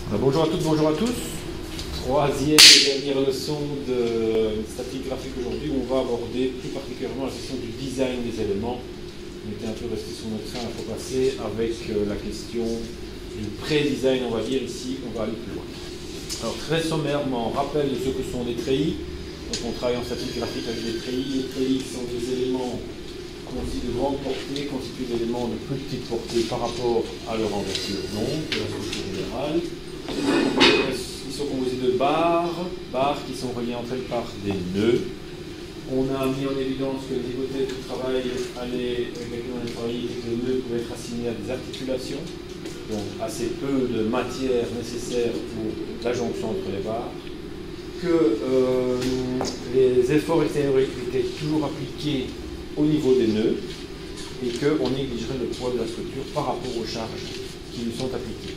Bonjour à toutes, bonjour à tous. Troisième et dernière leçon de statique graphique aujourd'hui. On va aborder plus particulièrement la question du design des éléments. On était un peu resté sur notre train, il faut passer avec la question du pré-design, on va dire ici, on va aller plus loin. Alors très sommairement, rappel de ce que sont les treillis. Donc on travaille en statique graphique avec des treillis. Les treillis sont des éléments de grande portée, constitués d'éléments de plus petite portée par rapport à leur envergure longue, de la structure générale. Ils sont composés de barres qui sont reliées entre elles par des nœuds. On a mis en évidence que les hypothèses du travail avec lesquelles on a travaillé, que les nœuds pouvaient être assimilés à des articulations, donc assez peu de matière nécessaire pour la jonction entre les barres, que les efforts extérieurs étaient toujours appliqués au niveau des nœuds et qu'on négligerait le poids de la structure par rapport aux charges qui lui sont appliquées.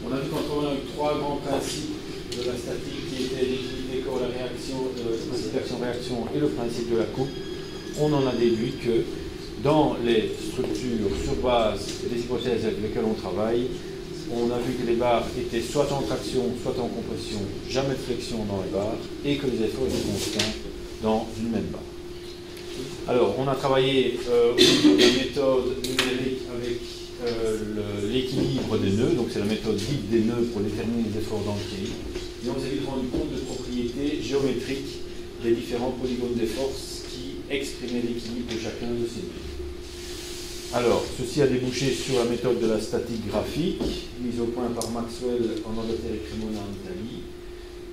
On a vu qu'en travaillant avec trois grands principes de la statique qui étaient l'équilibre des corps, la réaction, le principe d'action-réaction et le principe de la coupe, on en a déduit que dans les structures sur base des hypothèses avec lesquelles on travaille, on a vu que les barres étaient soit en traction, soit en compression, jamais de flexion dans les barres, et que les efforts étaient constants dans une même barre. Alors, on a travaillé au niveau de la méthode numérique avec l'équilibre des nœuds, donc c'est la méthode dite des nœuds pour déterminer les efforts dans le treillis. Et on s'est vite rendu compte de propriétés géométriques des différents polygones des forces qui exprimaient l'équilibre de chacun de ces nœuds. Alors, ceci a débouché sur la méthode de la statique graphique, mise au point par Maxwell en Angleterre et Cremona en Italie,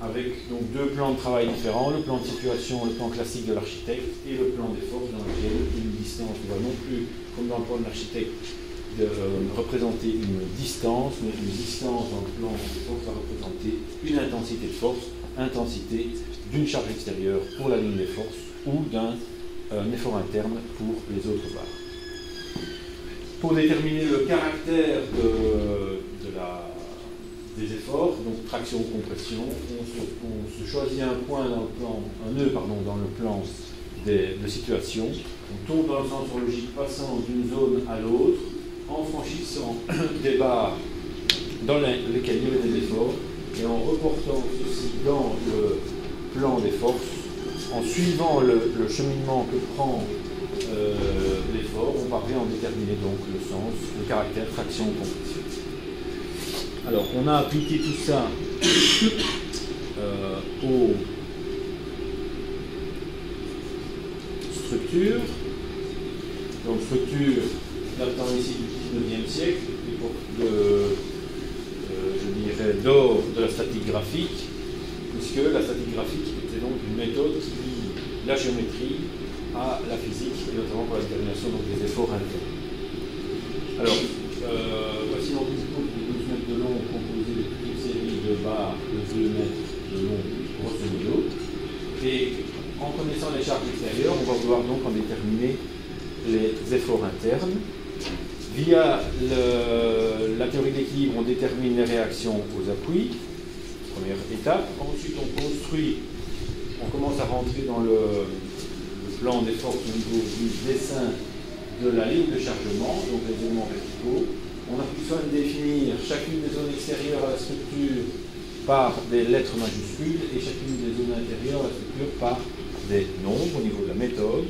avec donc deux plans de travail différents, le plan de situation, le plan classique de l'architecte, et le plan des forces dans lequel une distance ne va non plus, comme dans le plan de l'architecte, représenter une distance, mais une distance dans le plan de force va représenter une intensité de force, intensité d'une charge extérieure pour la ligne des forces ou d'un effort interne pour les autres barres. Pour déterminer le caractère des efforts, donc traction ou compression, on se choisit un point dans le plan, un nœud dans le plan de situation. On tourne dans le sens logique passant d'une zone à l'autre en franchissant des barres dans lesquelles il y avait des efforts et en reportant ceci dans le plan des forces, en suivant le cheminement que prend l'effort, on parvient à en déterminer donc le sens, le caractère, traction ou compression. Alors, on a appliqué tout ça aux structures. Donc, structure datant ici du 19e siècle, je dirais d'or de la statique graphique, puisque la statique graphique était donc une méthode qui lie la géométrie à la physique, et notamment pour la détermination des efforts internes. Alors, voici donc une coupe de 12 mètres de long composée de toute une série de barres de 2 mètres de long, grosso modo. Et en connaissant les charges extérieures, on va vouloir donc en déterminer les efforts internes. Via la théorie d'équilibre, on détermine les réactions aux appuis, première étape. Ensuite, on commence à rentrer dans le plan des forces au niveau du dessin de la ligne de chargement, donc les éléments verticaux. On a pris soin de définir chacune des zones extérieures à la structure par des lettres majuscules et chacune des zones intérieures à la structure par des nombres au niveau de la méthode.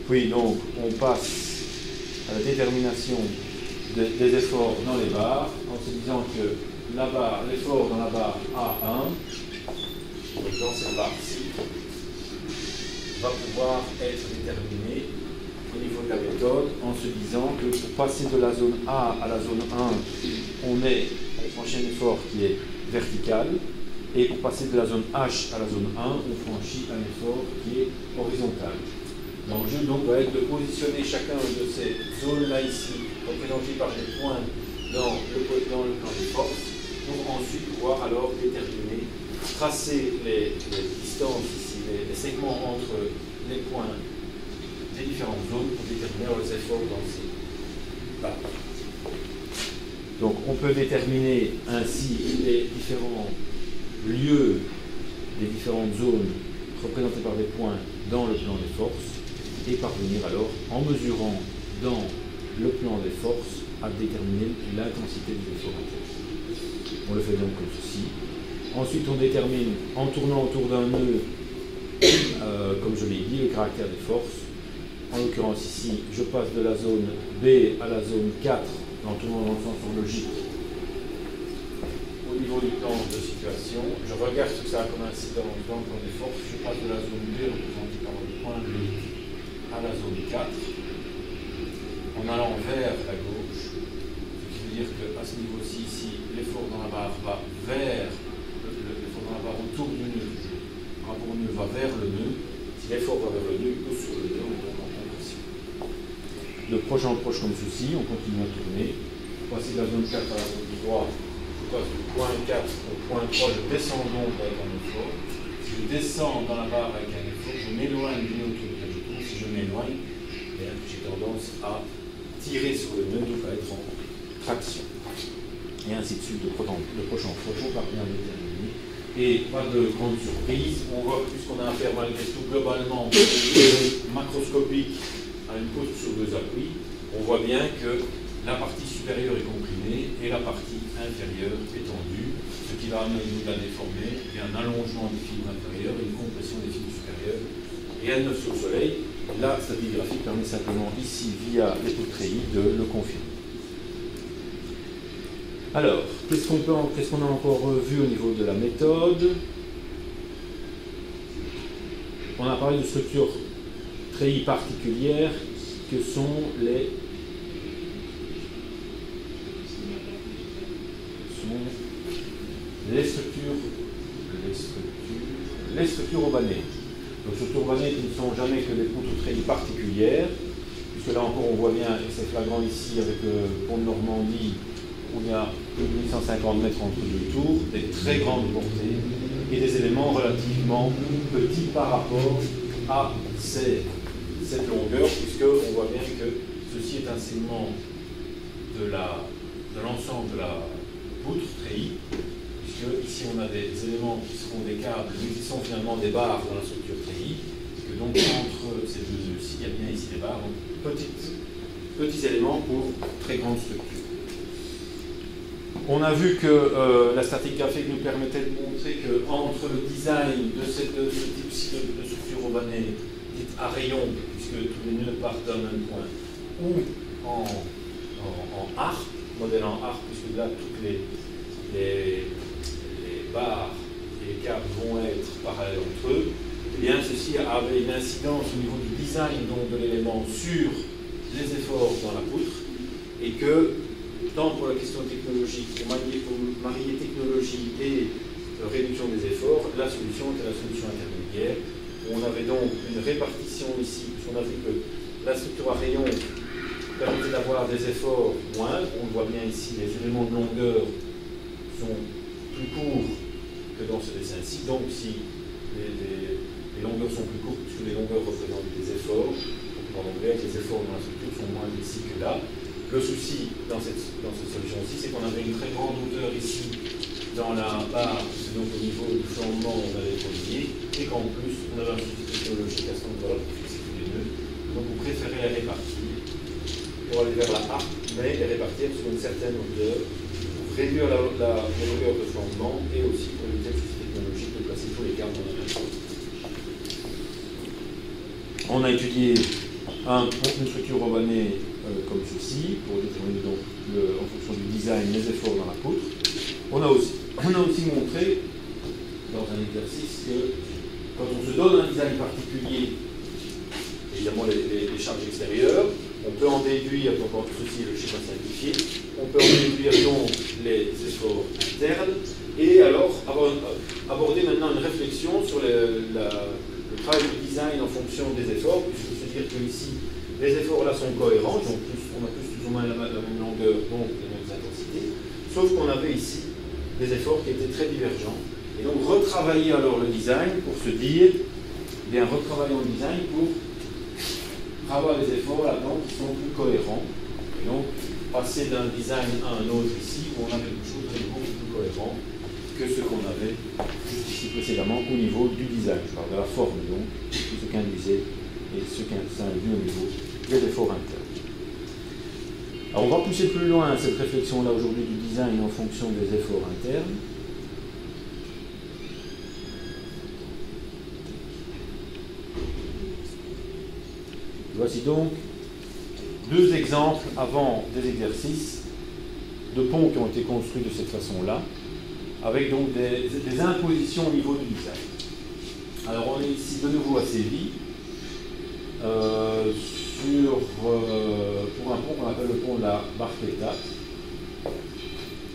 Puis donc on passe à la détermination des efforts dans les barres en se disant que l'effort dans la barre A1, dans cette barre-ci, va pouvoir être déterminé au niveau de la méthode en se disant que pour passer de la zone A à la zone 1, on franchit un effort qui est vertical, et pour passer de la zone H à la zone 1, on franchit un effort qui est horizontal. L'enjeu donc va être de positionner chacun de ces zones-là ici, représentées par des points dans le plan des forces, pour ensuite pouvoir alors déterminer, tracer les distances ici, les segments entre les points des différentes zones pour déterminer les efforts dans ces barres. Donc on peut déterminer ainsi les différents lieux des différentes zones représentées par des points dans le plan des forces et parvenir alors, en mesurant dans le plan des forces, à déterminer l'intensité des efforts. On le fait donc comme ceci. Ensuite, on détermine, en tournant autour d'un nœud, comme je l'ai dit, le caractère des forces. En l'occurrence ici, je passe de la zone B à la zone 4 en tournant dans le sens logique au niveau du plan de situation. Je regarde ce que ça a comme incidence dans le plan des forces. Je passe de la zone B représentée par le point B à la zone 4 en allant vers la gauche. Ce qui veut dire qu'à ce niveau-ci, ici, l'effort dans la barre va vers l'effort dans la barre autour du nœud. Le rapport au nœud va vers le nœud. Si l'effort va vers le nœud, il pousse sur le nœud, on est donc en compression. De proche en proche comme ceci, on continue à tourner. Passer de la zone 4 à la zone 3, je passe du point 4 au point 3, je descends donc avec un effort. Si je descends dans la barre avec un effort, je m'éloigne du nœud autour duquel je tourne. Si je m'éloigne, j'ai tendance à tirer sur le nœud, donc à être en traction. Et ainsi de suite, de proche en proche, on parvient à déterminer. Et pas de grande surprise, on voit que puisqu'on a affaire malgré tout globalement macroscopique à une poutre sur deux appuis, on voit bien que la partie supérieure est comprimée et la partie inférieure est tendue, ce qui va amener au niveau de la déformée et un allongement des fibres inférieures et une compression des fibres supérieures. Et à 9 sur le soleil, la stratigraphie permet simplement ici, via les poutres treillis, de le confirmer. Alors, qu'est-ce qu'on a encore vu au niveau de la méthode? On a parlé de structures treillis particulières que sont les structures urbanées. Donc, structures urbanées qui ne sont jamais que des poutres treillis particulières, puisque là encore on voit bien, et c'est flagrant ici avec le pont de Normandie, où il y a plus de 850 mètres entre deux tours, des très grandes portées et des éléments relativement petits par rapport à cette longueur, puisqu'on voit bien que ceci est un segment de l'ensemble de la poutre treillis, puisque ici on a des éléments qui seront des câbles, mais qui sont finalement des barres dans la structure treillis, et que donc entre ces deux nœuds-ci, il y a bien ici des barres, donc petits éléments pour très grandes structures. On a vu que la statique graphique nous permettait de montrer qu'entre le design de ce type-ci de structure urbanée, dite à rayon, puisque tous les nœuds partent d'un même point, ou en harpe, modèle en harpe, puisque là toutes les barres et les câbles vont être parallèles entre eux, eh bien ceci avait une incidence au niveau du design donc, de l'élément sur les efforts dans la poutre, et que tant pour la question technologique, pour marier technologie et réduction des efforts, la solution était la solution intermédiaire. On avait donc une répartition ici, puisqu'on a vu que la structure à rayon permettait d'avoir des efforts moindres. On le voit bien ici, les éléments de longueur sont plus courts que dans ce dessin-ci. Donc si les longueurs sont plus courtes, puisque les longueurs représentent des efforts, on va voir que les efforts dans la structure sont moins ici que là. Le souci dans cette solution-ci, c'est qu'on avait une très grande hauteur ici dans la barre, donc au niveau du flanc on avait relié, et qu'en plus on avait un souci technologique à ce moment-là pour fixer tous les nœuds. Donc on préférait les répartir pour aller vers la harpe, mais les répartir sur une certaine hauteur pour réduire la longueur de flanc et aussi pour éviter le souci technologique de placer tous les câbles dans la même chose. On a étudié une structure urbanée comme ceci, pour déterminer donc en fonction du design les efforts dans la poutre. On a aussi montré dans un exercice que quand on se donne un design particulier, évidemment les charges extérieures, on peut en déduire, donc ceci est le schéma simplifié, on peut en déduire donc les efforts internes, et alors aborder maintenant une réflexion sur le travail du design en fonction des efforts, puisque se dire que ici les efforts là sont cohérents, donc on a tous plus ou moins la même longueur, donc les mêmes intensités, sauf qu'on avait ici des efforts qui étaient très divergents. Et donc retravailler alors le design pour se dire, bien retravailler le design pour avoir des efforts là-dedans qui sont plus cohérents. Et donc passer d'un design à un autre ici, où on a quelque chose de beaucoup plus cohérent que ce qu'on avait juste ici précédemment au niveau du design. Je parle de la forme donc, ce qu'induisait et ce qu'induit au niveau des efforts internes. Alors on va pousser plus loin cette réflexion-là aujourd'hui du design en fonction des efforts internes. Voici donc deux exemples avant des exercices de ponts qui ont été construits de cette façon-là, avec donc des impositions au niveau du design. Alors on est ici de nouveau à Séville, pour un pont qu'on appelle le pont de la Barqueta.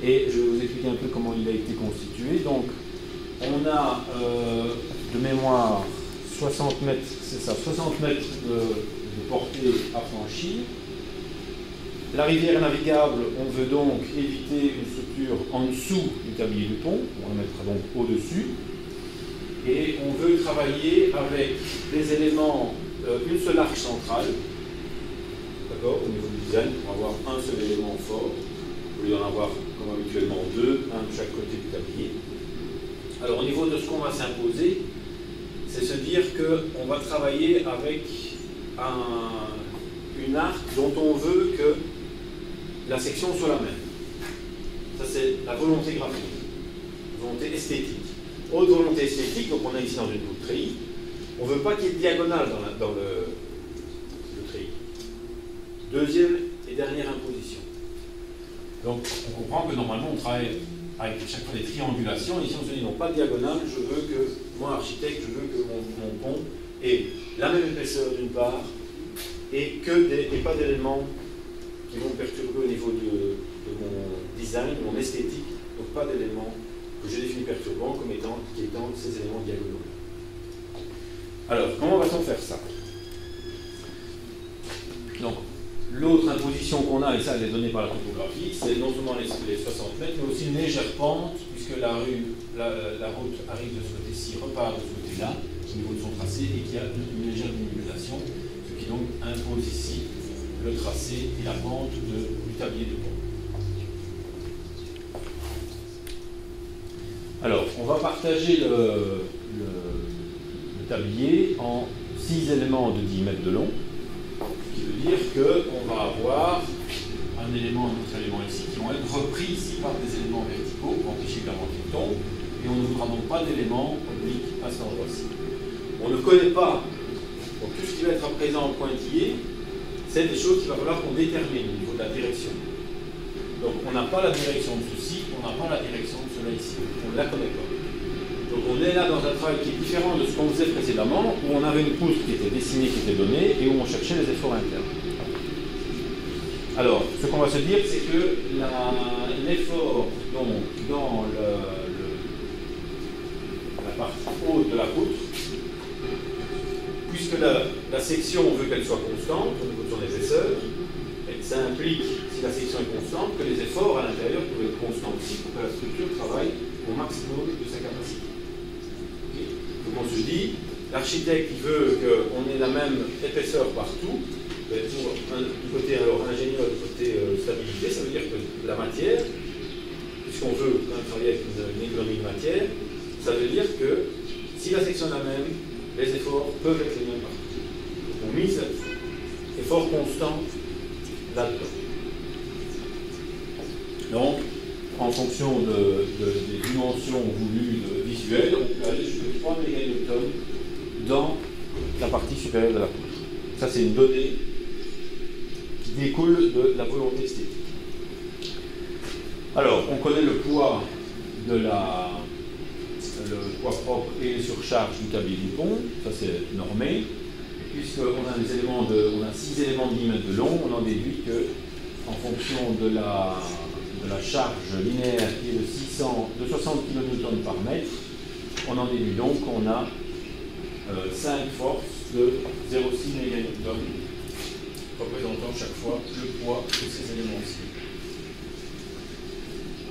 Et je vais vous expliquer un peu comment il a été constitué. Donc on a de mémoire 60 mètres, c'est ça, 60 mètres de portée à franchir. La rivière navigable, on veut donc éviter une structure en dessous du tablier du pont, on la mettra donc au-dessus. Et on veut travailler avec des éléments, une seule arche centrale, d'accord, au niveau du design, pour avoir un seul élément fort, au lieu d'en avoir comme habituellement deux, un de chaque côté du tablier. Alors au niveau de ce qu'on va s'imposer, c'est se dire qu'on va travailler avec une arc dont on veut que la section soit la même. Ça c'est la volonté graphique, la volonté esthétique. Autre volonté esthétique, donc on est ici dans une boucle treillis, on ne veut pas qu'il y ait de diagonale dans le treillis. Deuxième et dernière imposition. Donc on comprend que normalement on travaille avec chaque fois des triangulations, ici on se dit non, pas de diagonale, je veux que, moi architecte, je veux que mon pont ait la même épaisseur d'une part, et pas d'éléments qui vont perturber au niveau de mon design, de mon esthétique, donc pas d'éléments que je définis perturbants comme étant ces éléments diagonaux. Alors, comment va-t-on faire ça? Donc, l'autre imposition qu'on a, et ça elle est donnée par la topographie, c'est non seulement les 60 mètres, mais aussi une légère pente, puisque la route arrive de ce côté-ci, repart de ce côté-là, au niveau de son tracé, et qu'il y a une légère diminution, ce qui donc impose ici le tracé et la pente du tablier de pont. Alors, on va partager le tablier en 6 éléments de 10 mètres de long, ce qui veut dire qu'on va avoir un élément, un autre élément ici, qui vont être repris ici par des éléments verticaux pour empêcher que la moitié tombe, et on ne voudra donc pas d'éléments obliques à cet endroit-ci. On ne connaît pas, donc tout ce qui va être à présent en pointillé, c'est des choses qu'il va falloir qu'on détermine au niveau de la direction. Donc on n'a pas la direction de ceci, on n'a pas la direction de cela ici, on ne la connaît pas. Donc on est là dans un travail qui est différent de ce qu'on faisait précédemment, où on avait une poutre qui était dessinée, qui était donnée, et où on cherchait les efforts internes. Alors, ce qu'on va se dire, c'est que l'effort dans la partie haute de la poutre, puisque la section, on veut qu'elle soit constante au niveau de son épaisseur, et ça implique, si la section est constante, que les efforts à l'intérieur peuvent être constants aussi pour que la structure travaille au maximum de sa capacité. Okay. Donc on se dit, l'architecte veut qu'on ait la même épaisseur partout, du côté alors, ingénieur, du côté stabilité, ça veut dire que la matière, puisqu'on veut travailler avec une économie de matière, ça veut dire que si la section est la même, les efforts peuvent être les mêmes partout. Donc on mise effort constant là-dedans. Donc, en fonction des dimensions voulues visuelles, on peut aller jusqu'à 3 MN dans la partie supérieure de la poutre. Ça, c'est une donnée qui découle de la volonté esthétique. Alors, on connaît le poids le poids propre et les surcharges du tablier du pont, ça c'est normé. Puisqu'on a des éléments on a 6 éléments de 10 mètres de long, on en déduit que, en fonction de la charge linéaire qui est de 60 kN par mètre, on en déduit donc qu'on a 5 forces de 0,6 MN, représentant chaque fois le poids de ces éléments-ci.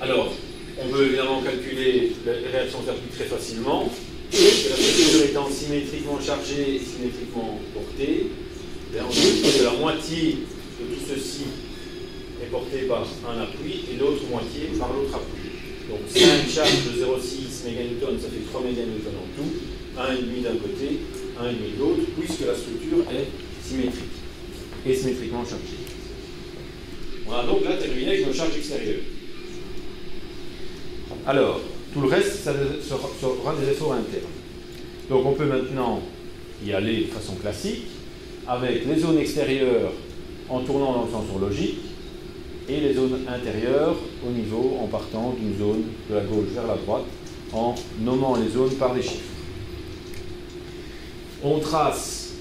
Alors, on peut évidemment calculer les réactions thermiques très facilement. Que la structure étant symétriquement chargée et symétriquement portée, on dit que la moitié de tout ceci est porté par un appui et l'autre moitié par l'autre appui. Donc 5 charges de 0,6 MN, ça fait 3 MN en tout, 1,5 d'un côté, 1,5 de l'autre, puisque la structure est symétrique et symétriquement chargée. On a donc là terminé avec nos charges extérieures. Alors, tout le reste, ça sera des efforts internes. Donc on peut maintenant y aller de façon classique, avec les zones extérieures en tournant dans le sens horlogique, et les zones intérieures au niveau en partant d'une zone de la gauche vers la droite, en nommant les zones par des chiffres. On trace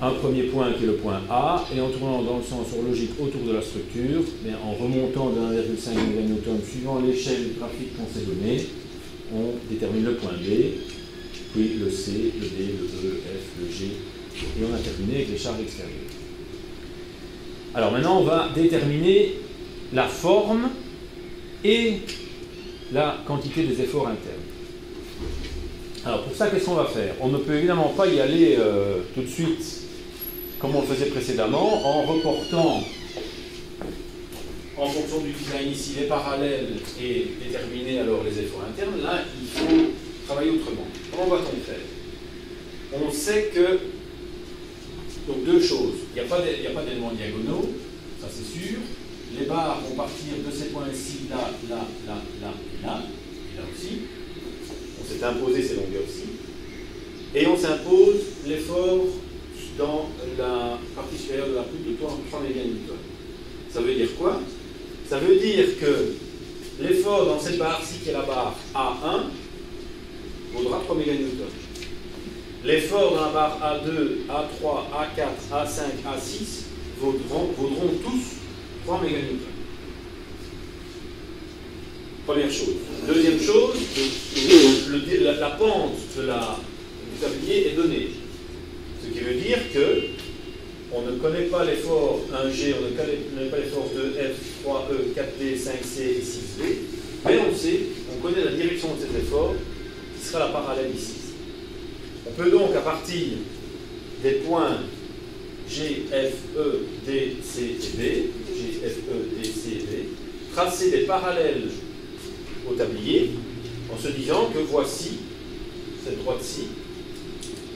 un premier point qui est le point A, et en tournant dans le sens horlogique autour de la structure, mais en remontant de 1,5 Nm suivant l'échelle graphique qu'on s'est donnée, on détermine le point B, puis le C, le D, le E, le F, le G, et on a terminé avec les charges extérieures. Alors maintenant, on va déterminer la forme et la quantité des efforts internes. Alors pour ça, qu'est-ce qu'on va faire? On ne peut évidemment pas y aller tout de suite comme on le faisait précédemment, en reportant en fonction du design ici les parallèles et déterminer alors les efforts internes. Là, il faut travailler autrement. Comment va-t-on faire? On sait que, donc deux choses, il n'y a pas d'éléments diagonaux, ça c'est sûr. Les barres vont partir de ces points-ci, là, là, là, là, et là, et là aussi. On s'est imposé ces longueurs-ci. Et on s'impose l'effort dans la partie supérieure de la poutre de 3 MN. Ça veut dire quoi? Ça veut dire que l'effort dans cette barre-ci, qui est la barre A1, vaudra 3 MN. L'effort dans la barre A2, A3, A4, A5, A6 vaudront tous 3 MN. Première chose. Deuxième chose, la pente du tablier est donnée. Ce qui veut dire que on ne connaît pas l'effort 1G, on ne connaît pas l'effort 2F, 3E, 4D, 5C et 6D, mais on connaît la direction de cet effort, qui sera la parallèle ici. On peut donc, à partir des points G, F, E, D, C et D, G, F, E, D, C et D, tracer des parallèles au tablier, en se disant que voici, cette droite-ci,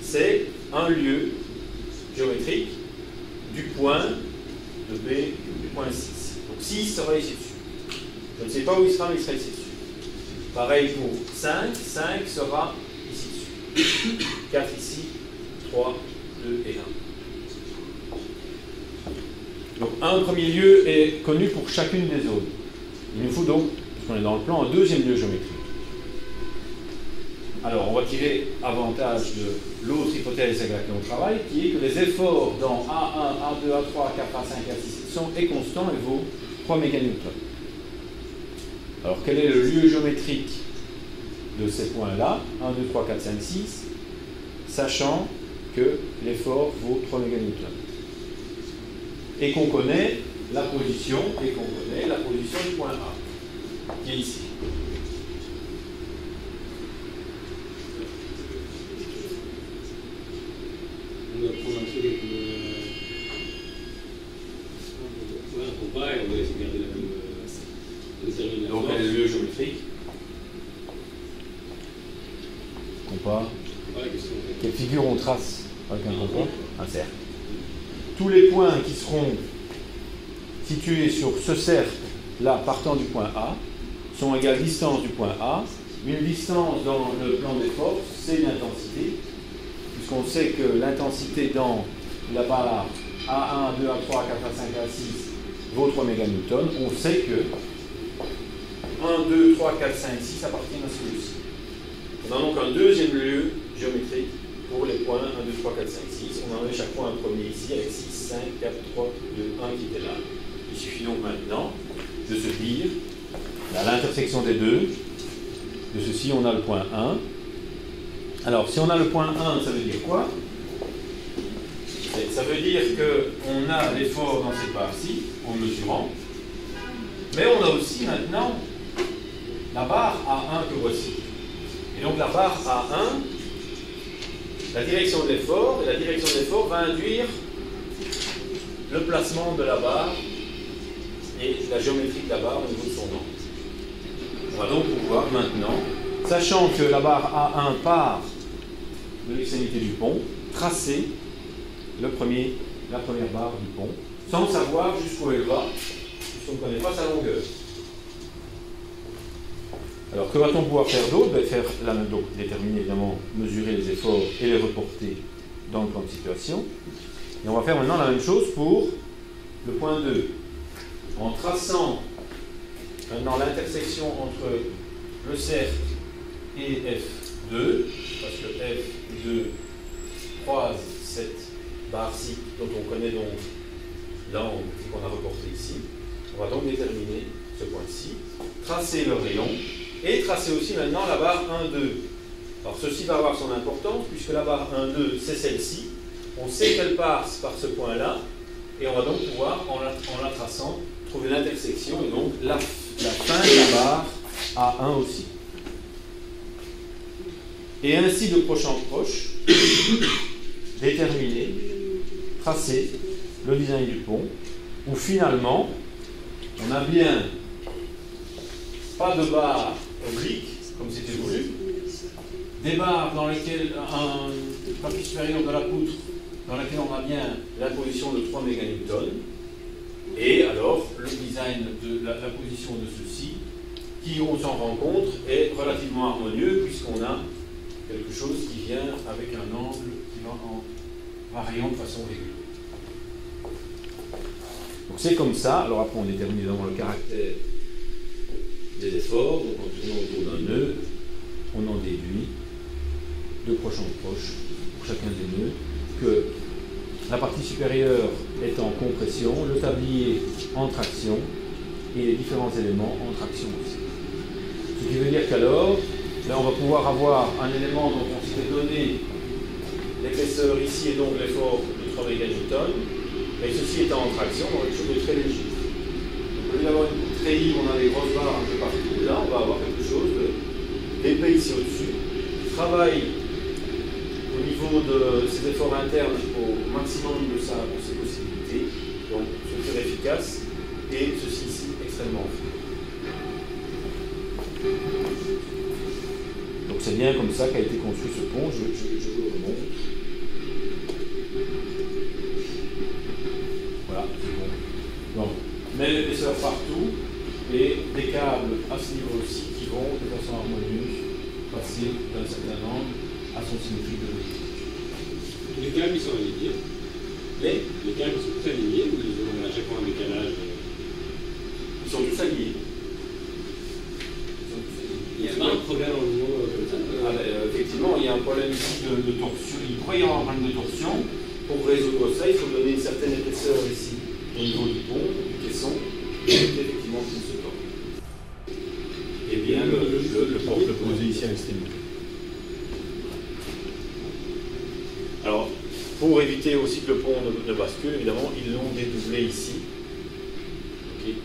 c'est un lieu géométrique du point de B, du point 6. Donc 6 sera ici dessus. Je ne sais pas où il sera, mais il sera ici dessus. Pareil pour 5, 5 sera ici dessus. 4 ici, 3, 2 et 1. Donc un premier lieu est connu pour chacune des zones. Il nous faut donc, puisqu'on est dans le plan, un deuxième lieu géométrique. Alors, on va tirer avantage de l'autre hypothèse avec laquelle on travaille, qui est que les efforts dans A1, A2, A3, A4, A5, A6 est constant et vaut 3 MN. Alors, quel est le lieu géométrique de ces points-là? 1, 2, 3, 4, 5, 6, sachant que l'effort vaut 3 MN. Et qu'on connaît la position, du point A, qui est ici. Donc quel est le lieu géométrique? Compas. Quelle figure on trace avec un compas? Un cercle. Tous les points qui seront situés sur ce cercle-là, partant du point A, sont égales à la distance du point A. Une distance dans le plan des forces, c'est l'intensité, puisqu'on sait que l'intensité dans la barre A1, A2, A3, A4, A5, A6 vaut 3 MN. On sait que 1, 2, 3, 4, 5, 6 appartiennent à celui-ci. On a donc un deuxième lieu géométrique pour les points 1, 2, 3, 4, 5, 6. On en a chaque fois un premier ici avec 6, 5, 4, 3, 2, 1 qui était là. Il suffit donc maintenant de se dire, à l'intersection des deux, de ceci on a le point 1. Alors si on a le point 1, ça veut dire quoi? Ça veut dire qu'on a l'effort dans cette barre-ci, en mesurant, mais on a aussi maintenant la barre A1 que voici. Et donc la barre A1, la direction de l'effort, et la direction de l'effort va induire le placement de la barre et la géométrie de la barre au niveau de son angle. On va donc pouvoir maintenant, sachant que la barre A1 part de l'extrémité du pont, tracer la première barre du pont, sans savoir jusqu'où elle va, puisqu'on ne connaît pas sa longueur. Alors, que va-t-on pouvoir faire d'autre? Faire la même, donc déterminer évidemment, mesurer les efforts et les reporter dans le plan de situation. Et on va faire maintenant la même chose pour le point 2. En traçant maintenant l'intersection entre le cercle et F2, parce que F2 croise cette barre-ci dont on connaît donc l'angle qu'on a reporté ici. On va donc déterminer ce point-ci, tracer le rayon et tracer aussi maintenant la barre 1,2. Alors ceci va avoir son importance puisque la barre 1,2 c'est celle-ci. On sait qu'elle passe par ce point-là et on va donc pouvoir, en la traçant, trouver l'intersection et donc la fin de la barre à 1 aussi. Et ainsi de proche en proche, déterminer, tracer le design du pont, où finalement, on a bien pas de barre oblique, comme c'était voulu, des barres dans lesquelles un partie supérieure de la poutre, dans laquelle on a bien la position de 3 méganewtons, et alors le design de la position de ceci, qui, on s'en rend compte, est relativement harmonieux, puisqu'on a quelque chose qui vient avec un angle qui va en variant de façon régulière. Donc c'est comme ça. Alors après on détermine évidemment le caractère des efforts. Donc en tournant autour d'un nœud, on en déduit de proche en proche pour chacun des nœuds que la partie supérieure est en compression, le tablier en traction et les différents éléments en traction aussi. Ce qui veut dire qu'alors, là on va pouvoir avoir un élément dont on s'était donné l'épaisseur ici et donc l'effort de 3 méganewtons, mais ceci étant en traction, on a quelque chose de très léger. Donc, au lieu d'avoir une poutre treillis où on a des grosses barres un peu partout, là on va avoir quelque chose d'épais ici au-dessus, qui travaille au niveau de ses efforts internes au maximum de ses possibilités, donc structure efficace, et ceci ici extrêmement fin. Donc c'est bien comme ça qu'a été construit ce pont, je vous le remonte. Voilà, c'est bon. Donc, mais l'épaisseur partout et des câbles à ce niveau aussi qui vont de façon harmonieuse passer d'un certain angle à son symétrique de l'autre. Les câbles ils sont alignés. Les câbles sont tous alignés ou ils ont à chaque fois un décalage? Ils sont tous alignés. Il n'y a pas un problème en niveau comme ça? Effectivement, il y a un problème ici de torsion. Il pourrait y avoir un problème de torsion. Pour résoudre ça, il faut donner une certaine épaisseur ici au niveau du pont, du caisson, et effectivement qu'il se tord. Et bien le porte posé ici à l'extrémité. Alors, pour éviter aussi que le pont ne bascule, évidemment, ils l'ont dédoublé ici. Okay.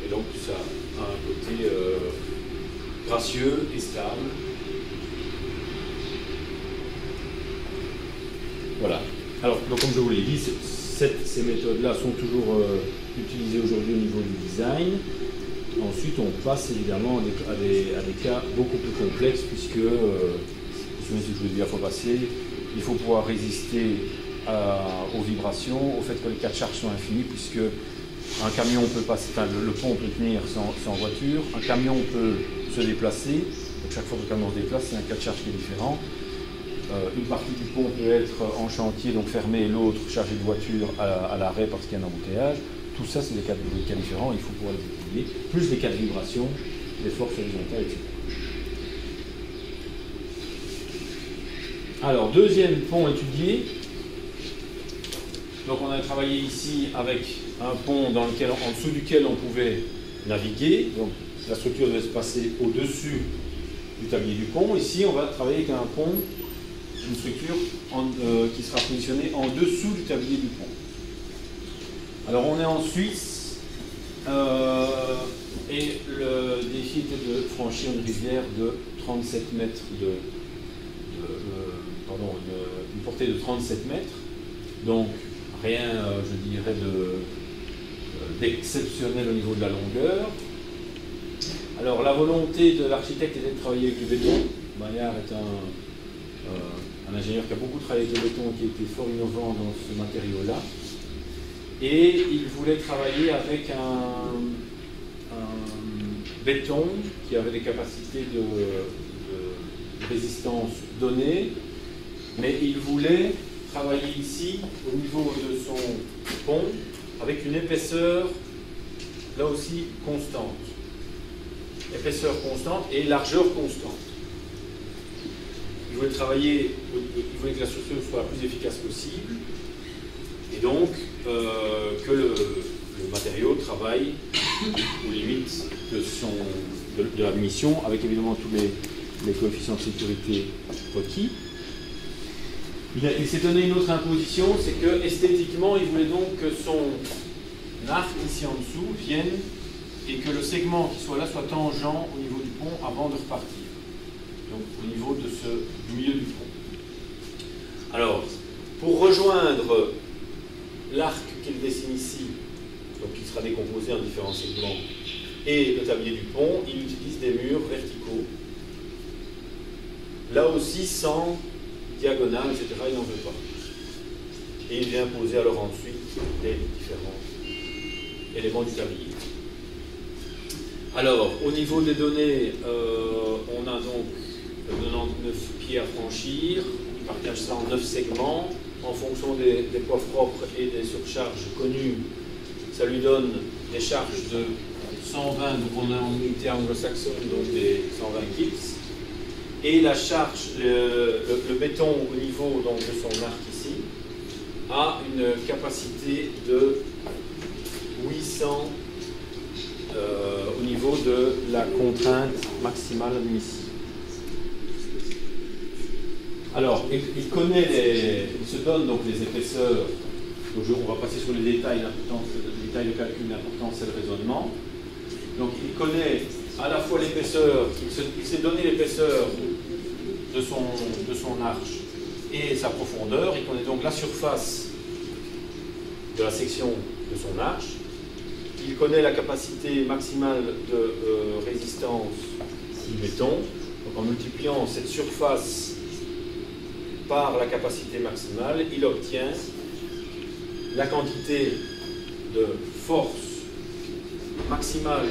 Et donc ça a un côté gracieux et stable. Voilà. Alors, donc, comme je vous l'ai dit, ces méthodes-là sont toujours utilisées aujourd'hui au niveau du design. Ensuite, on passe évidemment à des cas beaucoup plus complexes, puisque, je vous l'ai dit la fois passée, il faut pouvoir résister aux vibrations, au fait que les cas de charge sont infinis, puisque un camion peut passer, enfin, le pont peut tenir sans voiture, un camion peut se déplacer, donc chaque fois que le camion se déplace, c'est un cas de charge qui est différent. Une partie du pont peut être en chantier, donc fermé, et l'autre chargé de voitures à l'arrêt parce qu'il y a un embouteillage. Tout ça, c'est des cas différents, il faut pouvoir les étudier, plus les cas de vibration, les forces horizontales, etc. Alors, deuxième pont étudié. Donc, on a travaillé ici avec un pont en dessous duquel on pouvait naviguer. Donc, la structure devait se passer au-dessus du tablier du pont. Ici, on va travailler avec un pont, une structure qui sera positionnée en dessous du tablier du pont. Alors, on est en Suisse et le défi était de franchir une rivière de 37 mètres une portée de 37 mètres. Donc, rien, je dirais, d'exceptionnel au niveau de la longueur. Alors, la volonté de l'architecte était de travailler avec du béton. Maillard est un ingénieur qui a beaucoup travaillé avec le béton et qui était fort innovant dans ce matériau-là. et il voulait travailler avec un béton qui avait des capacités de résistance données, mais il voulait travailler ici au niveau de son pont avec une épaisseur là aussi constante. Épaisseur constante et largeur constante. Il voulait travailler, il voulait que la structure soit la plus efficace possible et donc que le matériau travaille aux limites de la mission, avec évidemment tous les coefficients de sécurité requis. Il s'est donné une autre imposition, c'est que esthétiquement, il voulait donc que son arc ici en dessous vienne et que le segment qui soit là soit tangent au niveau du pont avant de repartir. Donc au niveau du milieu du pont. Alors, pour rejoindre l'arc qu'il dessine ici, donc qui sera décomposé en différents segments, et le tablier du pont, il utilise des murs verticaux. Là aussi sans diagonale, etc., il n'en veut pas. Et il vient poser alors ensuite les différents éléments du tablier. Alors, au niveau des données, on a donc 99 pieds à franchir. Il partage ça en 9 segments. En fonction des poids propres et des surcharges connues, ça lui donne des charges de 120, donc on est en unité anglo-saxonne, donc des 120 kips. Et la charge, le béton au niveau donc, de son arc ici, a une capacité de 800 au niveau de la contrainte maximale admissible. Alors, il connaît il se donne donc les épaisseurs. Donc on va passer sur les détails, les détails de calcul, l'important c'est le raisonnement. Donc il connaît à la fois l'épaisseur, il s'est donné l'épaisseur de son arche et sa profondeur. Il connaît donc la surface de la section de son arche. Il connaît la capacité maximale de résistance du béton. Donc en multipliant cette surface par la capacité maximale, il obtient la quantité de force maximale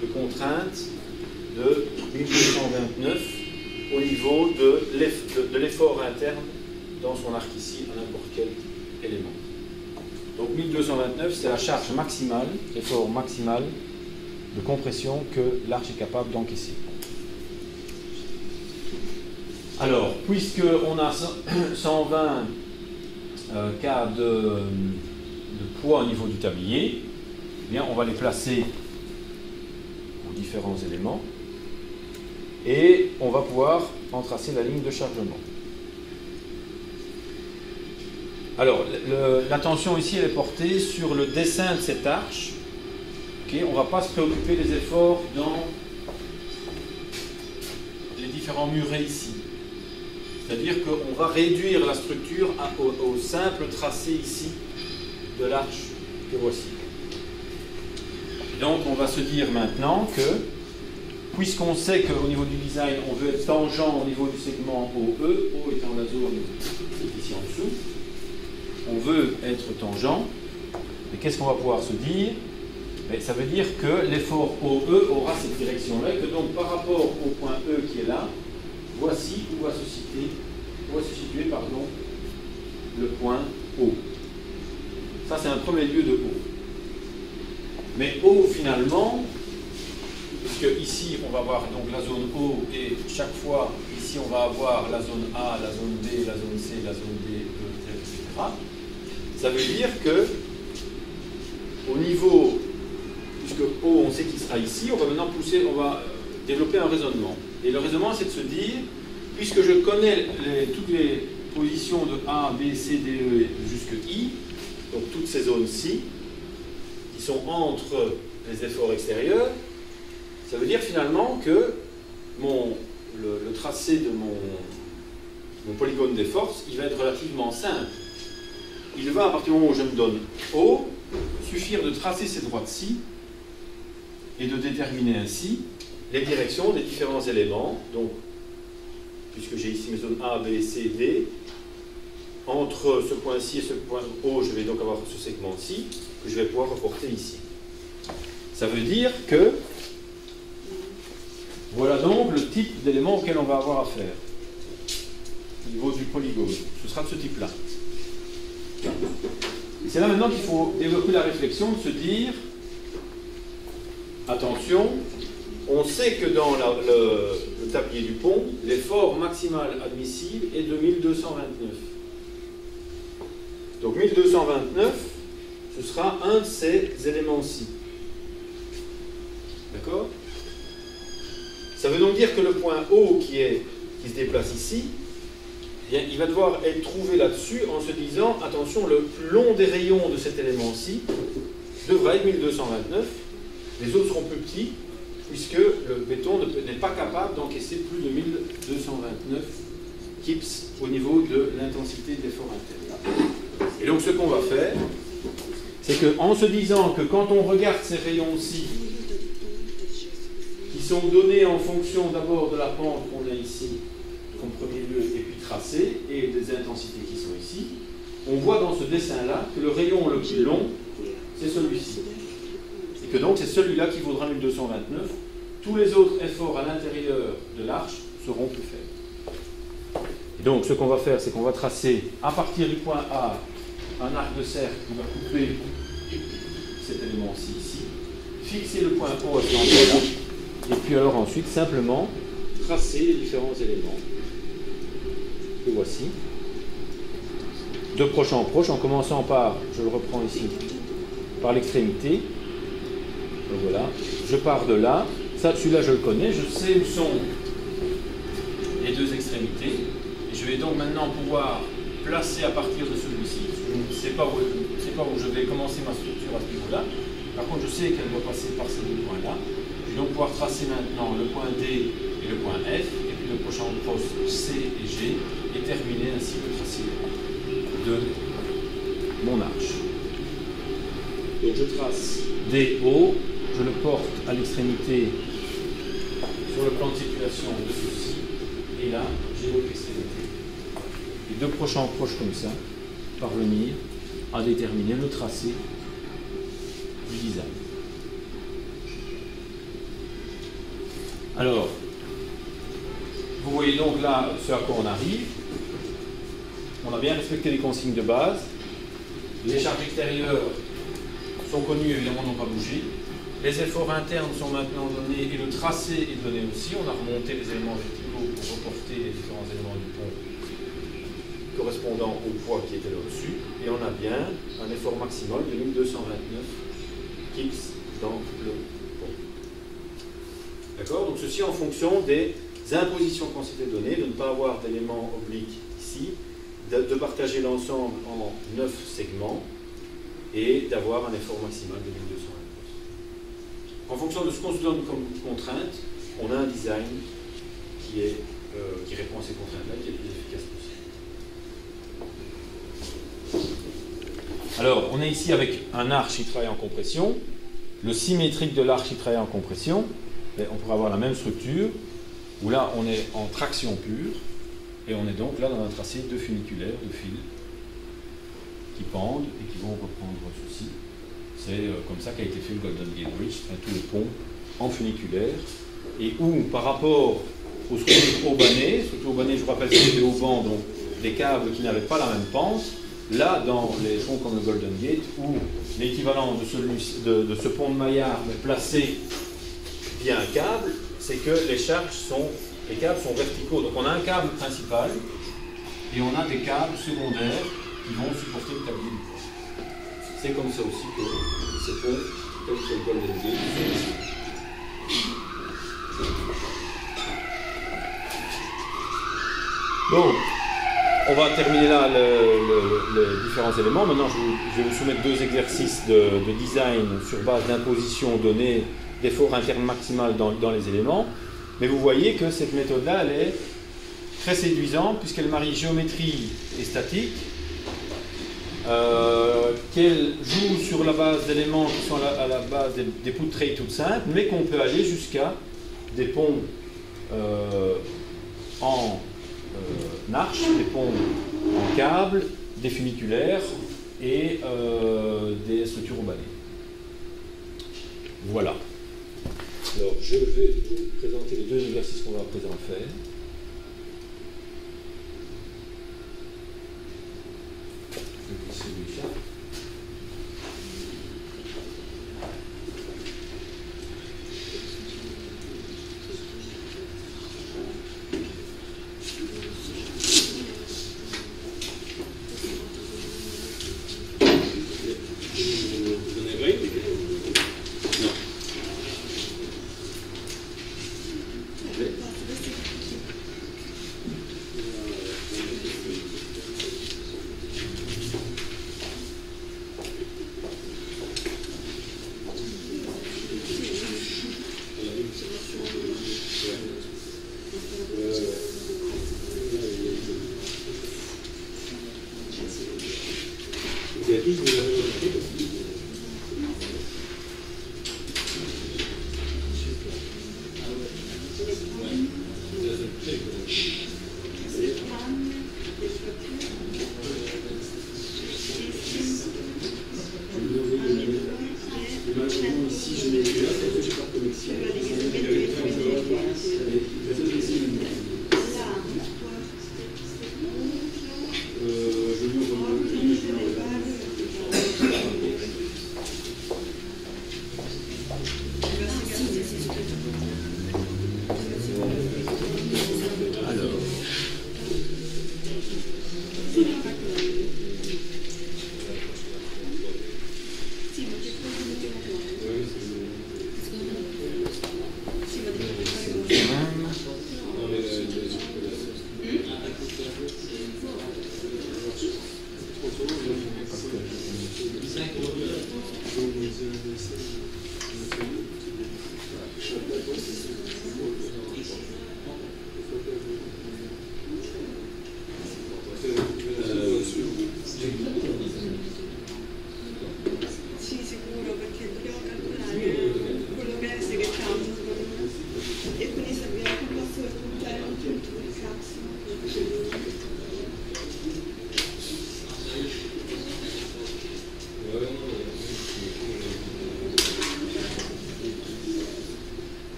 de contrainte de 1229 au niveau de l'effort interne dans son arc ici, à n'importe quel élément. Donc 1229, c'est la charge maximale, l'effort maximal de compression que l'arche est capable d'encaisser. Alors, puisqu'on a 120 cas de poids au niveau du tablier, eh bien, on va les placer aux différents éléments et on va pouvoir en tracer la ligne de chargement. Alors, l'attention ici elle est portée sur le dessin de cette arche. Okay, on ne va pas se préoccuper des efforts dans les différents murets ici. C'est-à-dire qu'on va réduire la structure au simple tracé ici de l'arche que voici. Donc on va se dire maintenant que, puisqu'on sait qu'au niveau du design, on veut être tangent au niveau du segment OE, O étant la zone ici en dessous, on veut être tangent, mais qu'est-ce qu'on va pouvoir se dire? Ça veut dire que l'effort OE aura cette direction-là, et que donc par rapport au point E qui est là, voici où va se situer le point O. Ça, c'est un premier lieu de O. Mais O, finalement, puisque ici, on va avoir donc la zone O, et chaque fois, ici, on va avoir la zone A, la zone B, la zone C, la zone D, etc. Ça veut dire que, au niveau, puisque O, on sait qu'il sera ici, on va maintenant développer un raisonnement. Et le raisonnement, c'est de se dire, puisque je connais toutes les positions de A, B, C, D, E jusque I, donc toutes ces zones-ci, qui sont entre les efforts extérieurs, ça veut dire finalement que le tracé de mon polygone des forces, il va être relativement simple. Il va, à partir du moment où je me donne O, suffire de tracer ces droites-ci et de déterminer ainsi les directions des différents éléments. Donc, puisque j'ai ici mes zones A, B, C, D, entre ce point-ci et ce point O, je vais donc avoir ce segment-ci, que je vais pouvoir reporter ici. Ça veut dire que voilà donc le type d'élément auquel on va avoir affaire au niveau du polygone. Ce sera de ce type-là. Et c'est là maintenant qu'il faut développer la réflexion de se dire, attention, on sait que dans le tablier du pont, l'effort maximal admissible est de 1229. Donc 1229, ce sera un de ces éléments-ci. D'accord? Ça veut donc dire que le point O qui se déplace ici, eh bien, il va devoir être trouvé là-dessus en se disant, attention, le plus long des rayons de cet élément-ci devra être 1229. Les autres seront plus petits, puisque le béton n'est pas capable d'encaisser plus de 1229 kips au niveau de l'intensité de l'effort interne. Et donc ce qu'on va faire, c'est qu'en se disant que quand on regarde ces rayons-ci, qui sont donnés en fonction d'abord de la pente qu'on a ici, comme premier lieu, et puis tracée, et des intensités qui sont ici, on voit dans ce dessin-là que le rayon le plus long, c'est celui-ci. Et que donc c'est celui-là qui vaudra 1229. Tous les autres efforts à l'intérieur de l'arche seront plus faibles. Et donc ce qu'on va faire, c'est qu'on va tracer à partir du point A un arc de cercle qui va couper cet élément-ci ici, fixer le point O à cet endroit-là, et puis alors ensuite simplement tracer les différents éléments. Le voici. De proche en proche, en commençant par, je le reprends ici, par l'extrémité. Donc voilà, je pars de là. Ça, celui-là, je le connais, je sais où sont les deux extrémités. Et je vais donc maintenant pouvoir placer à partir de celui-ci. Je ne sais pas où je vais commencer ma structure à ce niveau-là. Par contre, je sais qu'elle doit passer par ces deux points-là. Je vais donc pouvoir tracer maintenant le point D et le point F, et puis le prochain proche C et G, et terminer ainsi le tracé de mon arche. Donc je trace DO, je le porte à l'extrémité sur le plan de circulation de ceci, et là j'ai l'autre extrémité. Et de proche en proche comme ça, parvenir à déterminer le tracé du design. Alors, vous voyez donc là ce à quoi on arrive. On a bien respecté les consignes de base. Les charges extérieures sont connues, évidemment, n'ont pas bougé. Les efforts internes sont maintenant donnés et le tracé est donné aussi. On a remonté les éléments verticaux pour reporter les différents éléments du pont correspondant au poids qui était là au-dessus. Et on a bien un effort maximal de 1229 kips dans le pont. D'accord? Donc ceci en fonction des impositions qu'on s'était données, de ne pas avoir d'éléments obliques ici, de partager l'ensemble en 9 segments et d'avoir un effort maximal de 1229. En fonction de ce qu'on se donne comme contrainte, on a un design qui répond à ces contraintes-là, qui est le plus efficace possible. Alors, on est ici avec un arche qui travaille en compression. Le symétrique de l'arche qui travaille en compression, on pourrait avoir la même structure, où là, on est en traction pure, et on est donc là dans un tracé de funiculaire, de fils, qui pendent et qui vont reprendre ceci. C'est comme ça qu'a été fait le Golden Gate Bridge, tout le pont en funiculaire, et où, par rapport aux structures aubanées, je vous rappelle que c'était des haubans, donc des câbles qui n'avaient pas la même pente, là, dans les ponts comme le Golden Gate, où l'équivalent de ce pont de Maillard, mais placé via un câble, c'est que les câbles sont verticaux. Donc on a un câble principal, et on a des câbles secondaires qui vont supporter le tablier du pont. C'est comme ça aussi que ces ponts, comme c'est le Golden Gate, donc, on va terminer là les différents éléments. Maintenant, je vais vous soumettre deux exercices de design sur base d'impositions données d'effort interne maximal dans les éléments. Mais vous voyez que cette méthode-là, elle est très séduisante puisqu'elle marie géométrie et statique, qu'elle joue sur la base d'éléments qui sont à la base des poutrées toutes simples, mais qu'on peut aller jusqu'à des ponts en arche, des ponts en câble, des funiculaires et des structures au balai. Voilà. Alors, je vais vous présenter les deux exercices qu'on va à présent faire. Celui-là.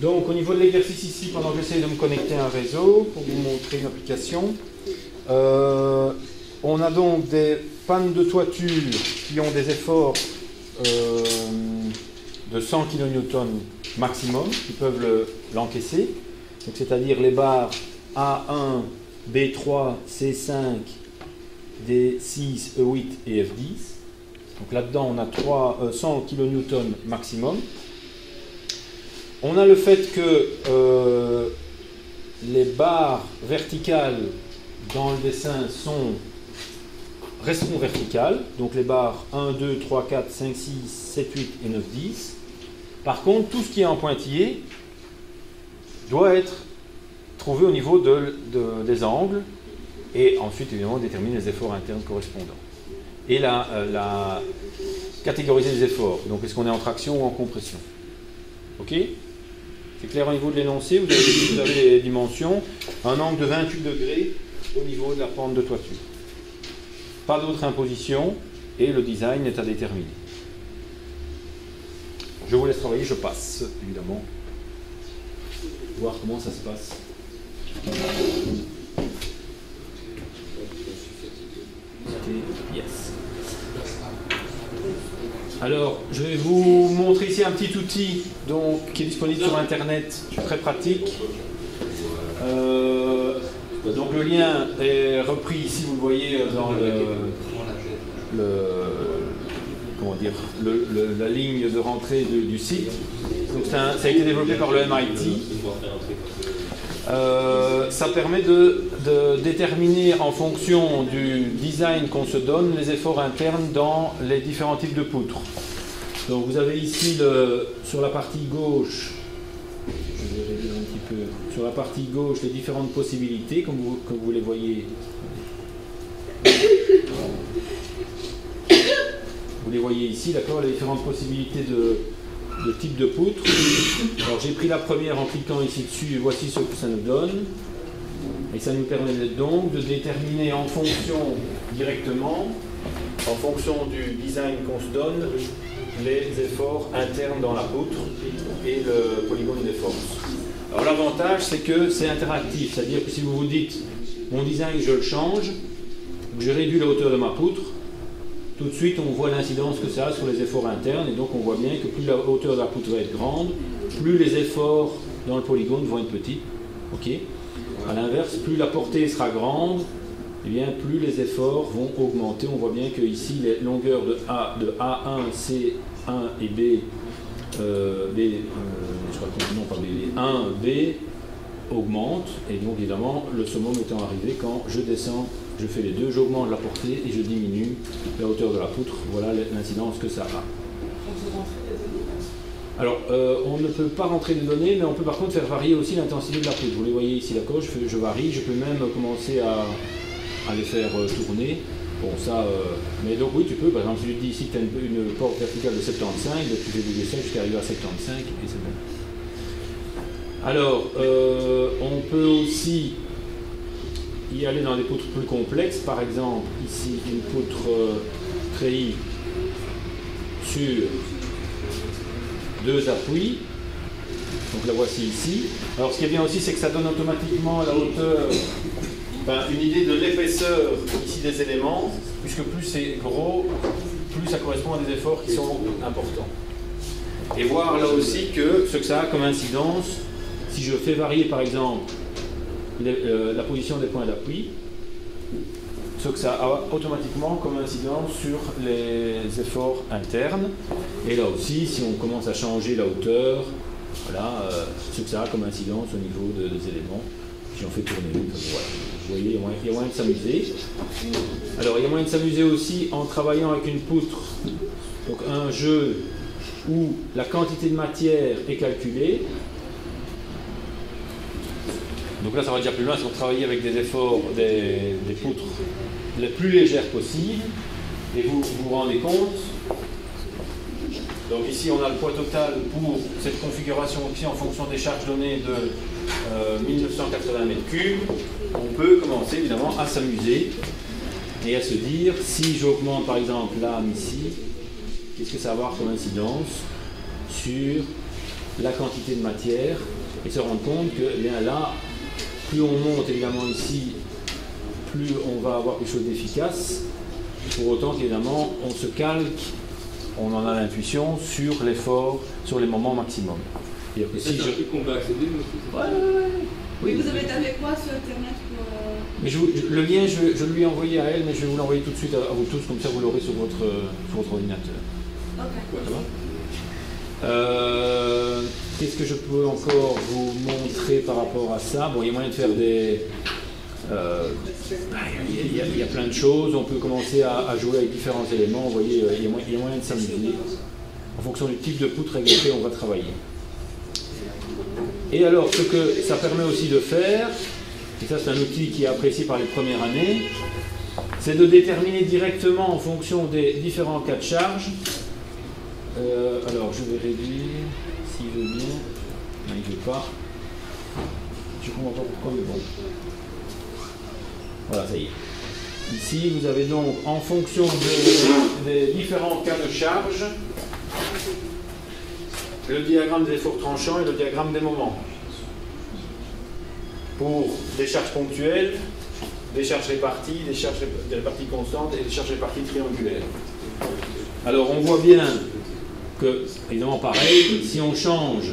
Donc au niveau de l'exercice ici, pendant que j'essaie de me connecter à un réseau, pour vous montrer une application, on a donc des pannes de toiture qui ont des efforts de 100 kN maximum, qui peuvent l'encaisser. Donc c'est-à-dire les barres A1, B3, C5, D6, E8 et F10. Donc là-dedans on a 100 kN maximum. On a le fait que les barres verticales dans le dessin resteront verticales. Donc les barres 1, 2, 3, 4, 5, 6, 7, 8 et 9, 10. Par contre, tout ce qui est en pointillé doit être trouvé au niveau des angles et ensuite évidemment déterminer les efforts internes correspondants. Et la catégoriser les efforts. Donc est-ce qu'on est en traction ou en compression? Ok? C'est clair au niveau de l'énoncé, vous avez les dimensions, un angle de 28 degrés au niveau de la pente de toiture. Pas d'autre imposition et le design est à déterminer. Je vous laisse travailler, je passe évidemment. Voir comment ça se passe. Yes. Alors, je vais vous montrer ici un petit outil donc, qui est disponible sur Internet, très pratique. Donc le lien est repris ici, vous le voyez dans la ligne de rentrée du site. Donc ça a été développé par le MIT. Ça permet de déterminer en fonction du design qu'on se donne les efforts internes dans les différents types de poutres. Donc vous avez ici sur la partie gauche, je vais réduire un petit peu, sur la partie gauche les différentes possibilités comme vous les voyez. Vous les voyez ici, d'accord, les différentes possibilités de type de poutre. Alors j'ai pris la première en cliquant ici dessus et voici ce que ça nous donne. Et ça nous permet donc de déterminer en fonction directement, en fonction du design qu'on se donne, les efforts internes dans la poutre et le polygone des forces. Alors l'avantage c'est que c'est interactif, c'est-à-dire que si vous vous dites mon design je le change, je réduis la hauteur de ma poutre, tout de suite on voit l'incidence que ça a sur les efforts internes et donc on voit bien que plus la hauteur de la poutre va être grande, plus les efforts dans le polygone vont être petits. Okay. A l'inverse, plus la portée sera grande, et bien plus les efforts vont augmenter. On voit bien que ici les longueurs de A1, C1 et B, je crois que non pas B, 1, B augmentent et donc évidemment le summum étant arrivé quand je descends, je fais les deux, j'augmente la portée et je diminue la hauteur de la poutre. Voilà l'incidence que ça a. Alors, on ne peut pas rentrer des données, mais on peut par contre faire varier aussi l'intensité de la poutre. Vous les voyez ici, d'accord, je varie, je peux même commencer à les faire tourner. Bon, ça, mais donc oui, tu peux, par exemple, si tu dis ici que tu as une porte verticale de 75, tu fais bouger ça jusqu'à arriver à 75 et c'est bon. Alors, on peut aussi y aller dans des poutres plus complexes, par exemple, ici, une poutre treillis sur deux appuis, donc la voici ici. Alors ce qui est bien aussi, c'est que ça donne automatiquement la hauteur, une idée de l'épaisseur ici des éléments, puisque plus c'est gros, plus ça correspond à des efforts qui sont importants. Et voir là aussi que ce que ça a comme incidence, si je fais varier par exemple la position des points d'appui, ce que ça a automatiquement comme incidence sur les efforts internes. Et là aussi, si on commence à changer la hauteur, voilà, ce que ça a comme incidence au niveau des éléments. J'en fais tourner une, voilà. Vous voyez, il y a moyen de s'amuser. Alors, il y a moyen de s'amuser aussi en travaillant avec une poutre. Donc, un jeu où la quantité de matière est calculée. Donc là, ça va déjà plus loin, c'est pour travailler avec des efforts, des poutres les plus légères possibles. Et vous vous rendez compte. Donc ici, on a le poids total pour cette configuration aussi en fonction des charges données de 1980 m3. On peut commencer évidemment à s'amuser et à se dire, si j'augmente par exemple l'âme ici, qu'est-ce que ça va avoir comme incidence sur la quantité de matière et se rendre compte que eh bien, là, plus on monte évidemment ici, plus on va avoir quelque chose d'efficace, pour autant qu'évidemment on se calque, on en a l'intuition sur l'effort, sur les moments maximum. C'est un truc qu'on peut accéder aussi. Oui. Vous avez tapé quoi sur Internet pour... Mais le lien, je lui ai envoyé à elle, mais je vais vous l'envoyer tout de suite à vous tous, comme ça vous l'aurez sur votre ordinateur. Ok. Ça va ? Qu'est-ce que je peux encore vous montrer par rapport à ça ? Bon, il y a moyen de faire des... il y a plein de choses, on peut commencer à jouer avec différents éléments, vous voyez, il y a moyen de s'amuser. En fonction du type de poutre avec lequel on va travailler. Et alors, ce que ça permet aussi de faire, et ça c'est un outil qui est apprécié par les premières années, c'est de déterminer directement en fonction des différents cas de charge. Alors, je vais réduire, s'il veut bien. Non, il ne veut pas. Je ne comprends pas pourquoi, mais bon. Voilà, ça y est. Ici, vous avez donc, en fonction des différents cas de charge, le diagramme des efforts tranchants et le diagramme des moments. Pour des charges ponctuelles, des charges réparties, des charges réparties constantes et des charges réparties triangulaires. Alors on voit bien que, évidemment pareil, si on change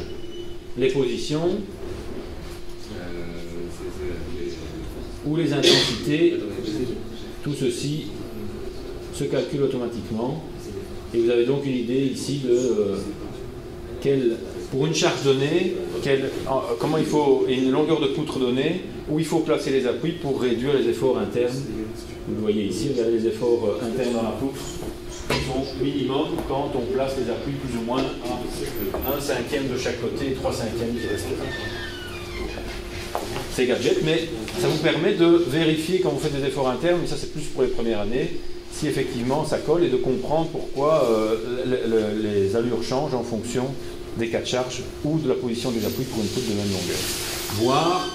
les positions ou les intensités, tout ceci se calcule automatiquement. Et vous avez donc une idée ici de pour une charge donnée, comment il faut, et une longueur de poutre donnée, où il faut placer les appuis pour réduire les efforts internes. Vous le voyez ici, regardez les efforts internes dans la poutre sont minimum quand on place les appuis plus ou moins à 1/5 de chaque côté et 3/5 du reste. C'est gadget, mais ça vous permet de vérifier quand vous faites des efforts internes, mais ça c'est plus pour les premières années, si effectivement ça colle et de comprendre pourquoi les allures changent en fonction des cas de charge ou de la position des appuis pour une poutre de même longueur. Voir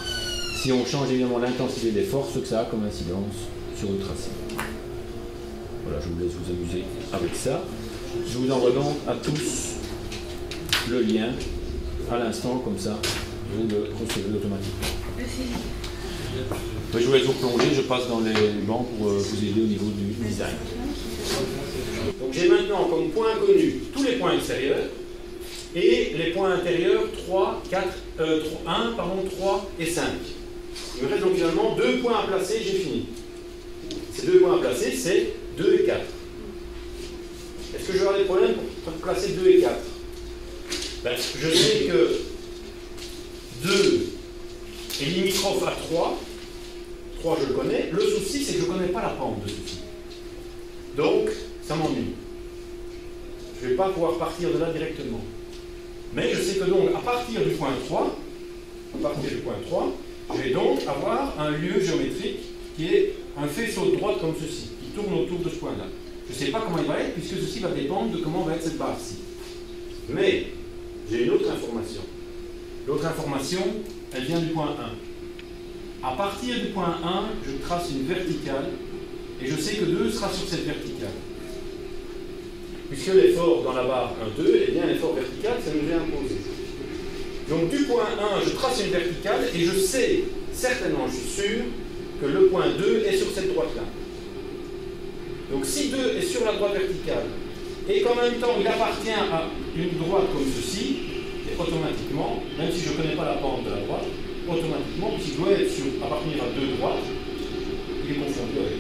si on change évidemment l'intensité des forces, ce que ça a comme incidence sur le tracé. Voilà, je vous laisse vous amuser avec ça. Je vous envoie donc à tous le lien à l'instant, comme ça, vous le recevez automatiquement. Je vous laisse vous plonger, je passe dans les bancs pour vous aider au niveau du design. Donc j'ai maintenant comme point connu tous les points extérieurs et les points intérieurs 3, 3 et 5. Il me reste donc finalement 2 points à placer, j'ai fini. Ces 2 points à placer, c'est 2 et 4. Est-ce que je vais avoir des problèmes pour placer 2 et 4 je sais que 2 est limitrophe à 3. 3, je le connais. Le souci, c'est que je ne connais pas la pente de ceci. Donc, ça m'ennuie. Je ne vais pas pouvoir partir de là directement. Mais je sais que donc, à partir du point 3, je vais donc avoir un lieu géométrique qui est un faisceau de droite comme ceci, qui tourne autour de ce point-là. Je ne sais pas comment il va être, puisque ceci va dépendre de comment va être cette barre-ci. Mais, j'ai une autre information. L'autre information, elle vient du point 1. À partir du point 1, je trace une verticale, et je sais que 2 sera sur cette verticale. Puisque l'effort dans la barre 1, 2, eh bien l'effort vertical, ça nous est imposé. Donc du point 1, je trace une verticale, et je sais, certainement, je suis sûr, que le point 2 est sur cette droite-là. Donc si 2 est sur la droite verticale, et qu'en même temps il appartient à une droite comme ceci, et automatiquement, même si je ne connais pas la pente de la droite, automatiquement, puisqu'il doit être appartenir à 2 droites, il est confondu avec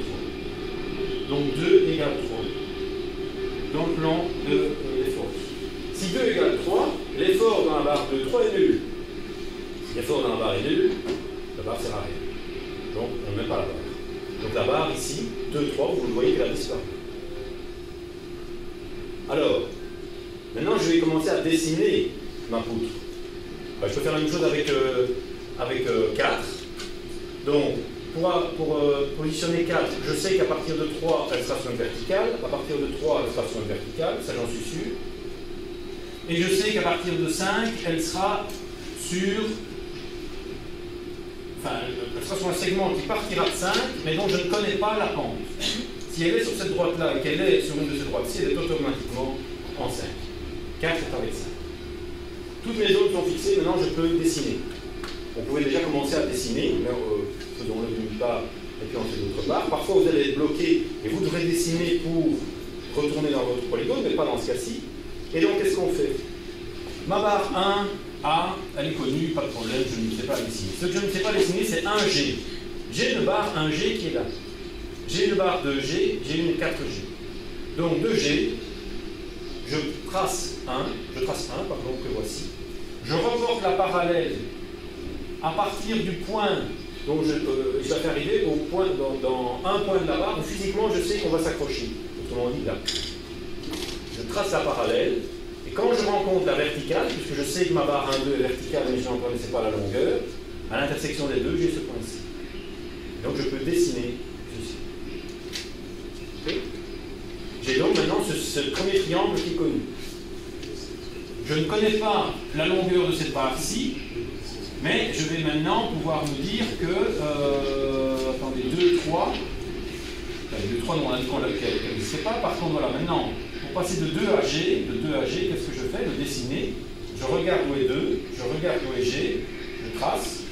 3. Donc 2 égale 3. Dans le plan des forces. Si 2 égale 3, l'effort dans la barre de 3 est nul. Si l'effort dans la barre est nul, la barre sert à rien. Donc on ne met pas la barre. Donc la barre ici, 2, 3, vous le voyez qu'elle a disparu. Alors, maintenant je vais commencer à dessiner ma poutre. Je peux faire la même chose avec 4. Donc, pour positionner 4, je sais qu'à partir de 3, elle sera sur une verticale. À partir de 3, elle sera sur une verticale, ça j'en suis sûr. Et je sais qu'à partir de 5, elle sera sur... Enfin, elle sera sur un segment qui partira de 5, mais dont je ne connais pas la pente. Si elle est sur cette droite-là et qu'elle est sur une de ces droites-ci, elle est automatiquement en 5. 4 est avec 5. Toutes mes zones sont fixées, maintenant je peux dessiner. On pouvait déjà commencer à dessiner, mais faisons-le d'une part et puis ensuite d'autre part. Parfois vous allez être bloqué et vous devrez dessiner pour retourner dans votre polygone, mais pas dans ce cas-ci. Et donc qu'est-ce qu'on fait? Ma barre 1A, elle est connue, pas de problème, je ne sais pas dessiner. Ce que je ne sais pas dessiner, c'est 1G. J'ai une barre 1G qui est là. J'ai une barre 2G, j'ai une 4G. Donc 2G, je trace 1, pardon, que voici. Je reporte la parallèle à partir du point dont je vais arriver au point, dans un point de la barre où physiquement je sais qu'on va s'accrocher. Autrement dit là. Je trace la parallèle et quand je rencontre la verticale, puisque je sais que ma barre 1, 2 est verticale mais je n'en connaissais pas la longueur, à l'intersection des deux, j'ai ce point-ci. Donc je peux dessiner ceci. Okay. J'ai donc maintenant ce premier triangle qui est connu. Je ne connais pas la longueur de cette barre-ci, mais je vais maintenant pouvoir me dire que, attendez, 2, 3, le 3 dont on a dit qu'on n'existait pas, par contre, voilà, maintenant, pour passer de 2 à G, qu'est-ce que je fais? Le dessiner, je regarde où est 2, je regarde où est G, je trace,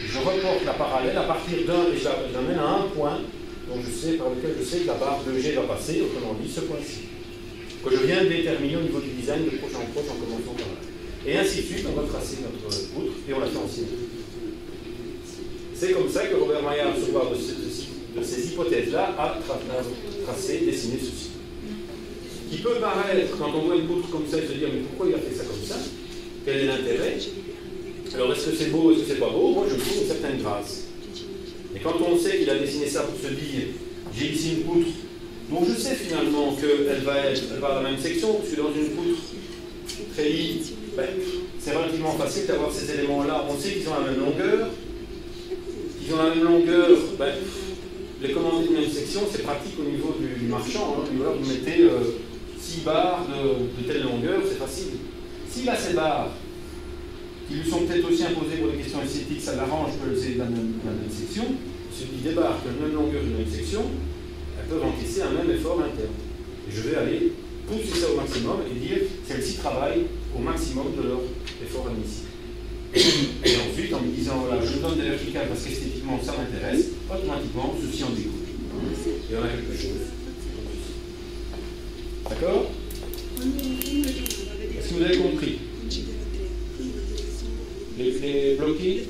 je reporte la parallèle à partir d'un, et je l'amène à un point, donc par lequel je sais que la barre de G va passer, autrement dit, ce point-ci. que je viens de déterminer au niveau du design de proche en proche en commençant par là. Et ainsi de suite, on va tracer notre poutre et on la fait en cinétique. C'est comme ça que Robert Maillard, sur base de ces hypothèses-là, a tracé, dessiné ceci. Qui peut paraître, quand on voit une poutre comme ça, et se dire, mais pourquoi il a fait ça comme ça? Quel est l'intérêt? Alors, est-ce que c'est beau, est-ce que c'est pas beau? Moi, je trouve une certaine grâce. Et quand on sait qu'il a dessiné ça pour se dire, j'ai ici une poutre dont je sais finalement qu'elle va à la même section, parce que dans une poutre très lisse, ben, c'est relativement facile d'avoir ces éléments-là. On sait qu'ils ont la même longueur. Qu'ils ont la même longueur, ben, les commander de même section, c'est pratique au niveau du marchand. Hein. Alors, vous mettez 6 barres de telle longueur, c'est facile. S'il a ces barres, qui lui sont peut-être aussi imposées pour des questions esthétiques, ça l'arrange que c'est la même section. Celui qui débarque la même longueur d'une même section, elles peuvent encaisser un même effort interne. Et je vais aller pousser ça au maximum et dire celles-ci travaillent au maximum de leur effort admissible. Et ensuite, en me disant voilà, je donne des verticales parce qu'esthétiquement ça m'intéresse, automatiquement ceci en découle. Et on a quelque chose. D'accord? Est-ce que vous avez compris? Les bloqués?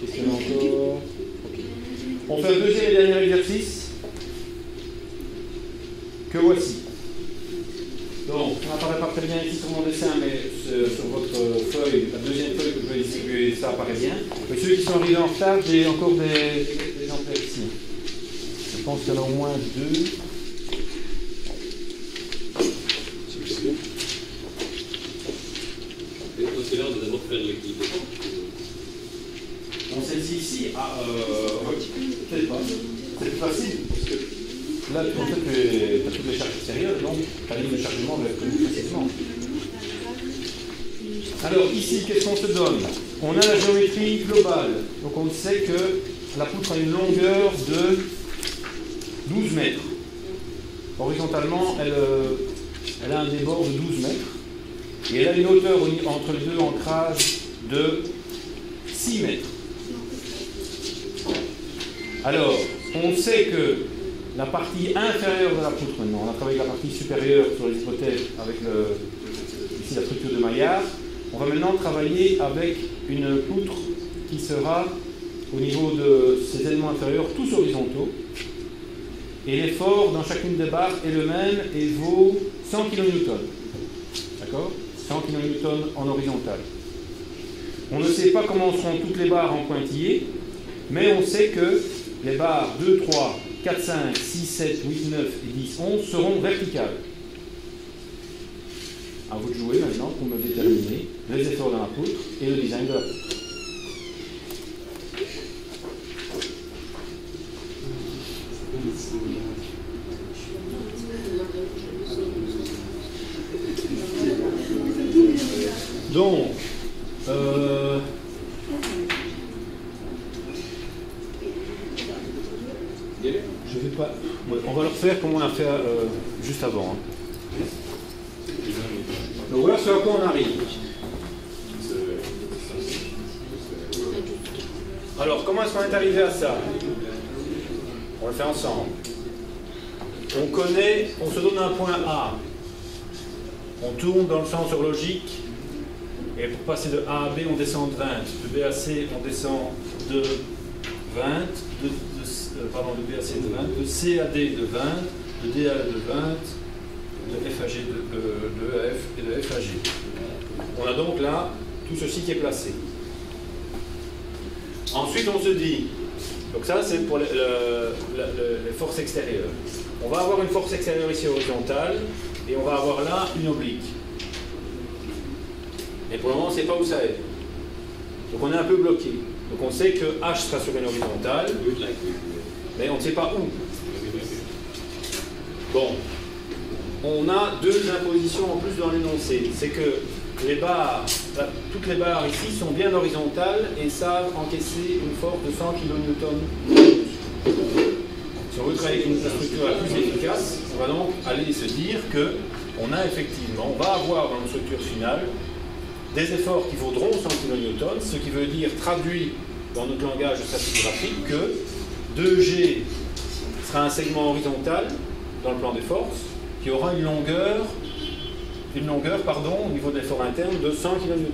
Question encore. Okay. On fait un deuxième et dernier exercice que voici. Donc, ça n'apparaît pas très bien ici sur mon dessin, mais sur votre feuille, la deuxième feuille que je vais distribuer, ça apparaît bien. Mais ceux qui sont arrivés en retard, j'ai encore des exemplaires ici. Je pense qu'il y en a au moins 2. C'est l'heure de d'abord faire l'équilibre. Bon, celle-ci ici, peut-être pas. C'est plus facile, parce que là, en fait, tu as toutes les charges extérieures, donc ta ligne de chargement va être connue facilement. Alors, ici, qu'est-ce qu'on se donne? On a la géométrie globale. Donc, on sait que la poutre a une longueur de 12 mètres. Horizontalement, elle a un débord de 12 mètres. Et elle a une hauteur entre les deux ancrages de 6 mètres. Alors, on sait que la partie inférieure de la poutre, maintenant, on a travaillé avec la partie supérieure sur les hypothèses avec ici la structure de Maillard. On va maintenant travailler avec une poutre qui sera au niveau de ces éléments inférieurs, tous horizontaux. Et l'effort dans chacune des barres est le même et vaut 100 kN. D'accord? 100 kN en horizontal. On ne sait pas comment seront toutes les barres en pointillés, mais on sait que les barres 2, 3, 4, 5, 6, 7, 8, 9 et 10, 11 seront verticales. À vous de jouer maintenant pour me déterminer les efforts dans la poutre et le design de la poutre. Donc, je vais pas. Ouais, on va le refaire comme on a fait juste avant. Hein. Donc voilà ce à quoi on arrive. Alors, comment est-ce qu'on est arrivé à ça? On le fait ensemble. On se donne un point A. On tourne dans le sens horlogique. Et pour passer de A à B, on descend de 20. De B à C, on descend de 20. De B à C de 20. De C à D de 20. De D à E de 20. De F à G de E à F et de F à G. On a donc là tout ceci qui est placé. Ensuite, on se dit, donc ça c'est pour les forces extérieures. On va avoir une force extérieure ici horizontale et on va avoir là une oblique. Et pour le moment, on ne sait pas où ça est. Donc on est un peu bloqué. Donc on sait que H sera sur une horizontale, mais on ne sait pas où. Bon, on a deux impositions en plus dans l'énoncé. C'est que les barres, toutes les barres ici sont bien horizontales et savent encaisser une force de 100 kN. Si on veut travailler avec une structure la plus efficace, on va donc aller se dire qu'on a effectivement, on va avoir dans une structure finale des efforts qui vaudront 100 kN, ce qui veut dire, traduit dans notre langage stratigraphique, que 2G sera un segment horizontal dans le plan des forces, qui aura une longueur au niveau de l'effort interne de 100 kN.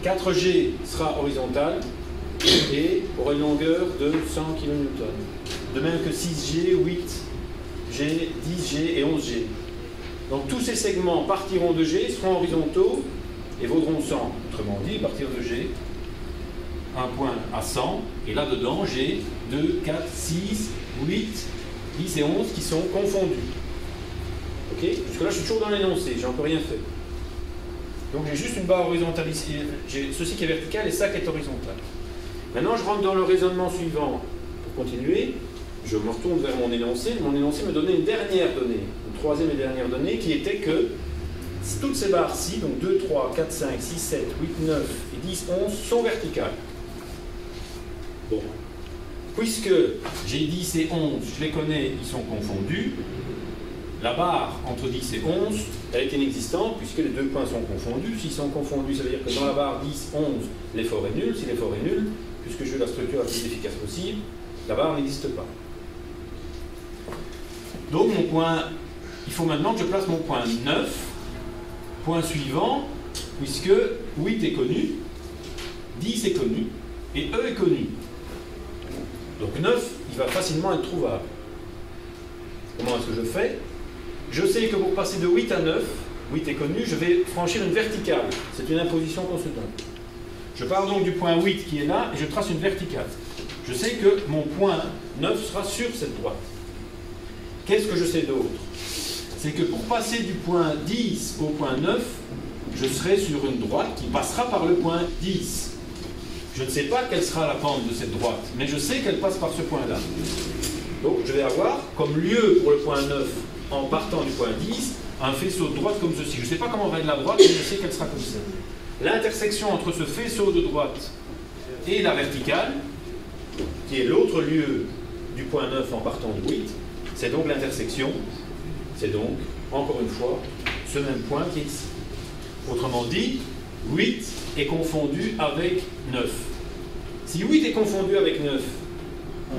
4G sera horizontal et aura une longueur de 100 kN. De même que 6G, 8G, 10G et 11G. Donc tous ces segments partiront de G, seront horizontaux et vaudront 100. Autrement dit, à partir de G, un point à 100, et là-dedans, j'ai 2, 4, 6, 8, 10 et 11 qui sont confondus. Ok? Jusque là, je suis toujours dans l'énoncé, j'ai encore rien fait. Donc j'ai juste une barre horizontale ici, j'ai ceci qui est vertical et ça qui est horizontal. Maintenant, je rentre dans le raisonnement suivant. Pour continuer, je me retourne vers mon énoncé. Mon énoncé me donnait une dernière donnée, une troisième et dernière donnée, qui était que toutes ces barres-ci, donc 2, 3, 4, 5, 6, 7, 8, 9 et 10, 11, sont verticales. Bon. Puisque j'ai 10 et 11, je les connais, ils sont confondus, la barre entre 10 et 11, elle est inexistante puisque les deux points sont confondus. S'ils sont confondus, ça veut dire que dans la barre 10, 11, l'effort est nul. Si l'effort est nul, puisque je veux la structure la plus efficace possible, la barre n'existe pas. Donc mon point, il faut maintenant que je place mon point 9, point suivant, puisque 8 est connu, 10 est connu, et E est connu. Donc 9, il va facilement être trouvable. Comment est-ce que je fais? Je sais que pour passer de 8 à 9, 8 est connu, je vais franchir une verticale. C'est une imposition qu'on se donne. Je pars donc du point 8 qui est là, et je trace une verticale. Je sais que mon point 9 sera sur cette droite. Qu'est-ce que je sais d'autre? C'est que pour passer du point 10 au point 9, je serai sur une droite qui passera par le point 10. Je ne sais pas quelle sera la pente de cette droite, mais je sais qu'elle passe par ce point-là. Donc je vais avoir comme lieu pour le point 9, en partant du point 10, un faisceau de droite comme ceci. Je ne sais pas comment va être la droite, mais je sais qu'elle sera comme ça. L'intersection entre ce faisceau de droite et la verticale, qui est l'autre lieu du point 9 en partant de 8, c'est donc l'intersection, c'est donc, encore une fois, ce même point qui est ici. Autrement dit, 8 est confondu avec 9. Si 8 est confondu avec 9,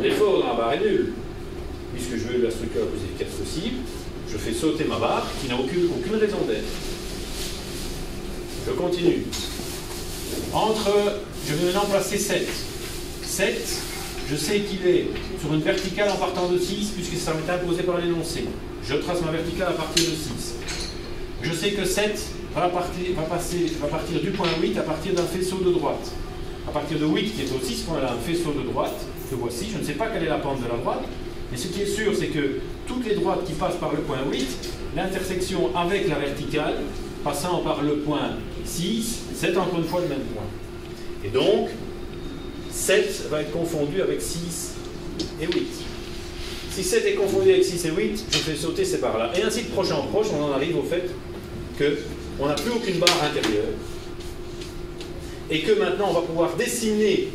l'effort dans la barre est nul. Puisque je veux la structure la plus efficace possible, je fais sauter ma barre qui n'a aucune raison d'être. Je continue. Je vais maintenant placer 7. 7, je sais qu'il est sur une verticale en partant de 6, puisque ça m'est imposé par l'énoncé. Je trace ma verticale à partir de 6. Je sais que 7 va partir du point 8 à partir d'un faisceau de droite. À partir de 8, qui est aussi ce point-là, un faisceau de droite, que voici, je ne sais pas quelle est la pente de la droite, mais ce qui est sûr, c'est que toutes les droites qui passent par le point 8, l'intersection avec la verticale, passant par le point 6, c'est encore une fois le même point. Et donc, 7 va être confondu avec 6 et 8. Si 7 est confondu avec 6 et 8, je fais sauter ces barres-là. Et ainsi de proche en proche, on en arrive au fait qu'on n'a plus aucune barre intérieure. Et que maintenant, on va pouvoir dessiner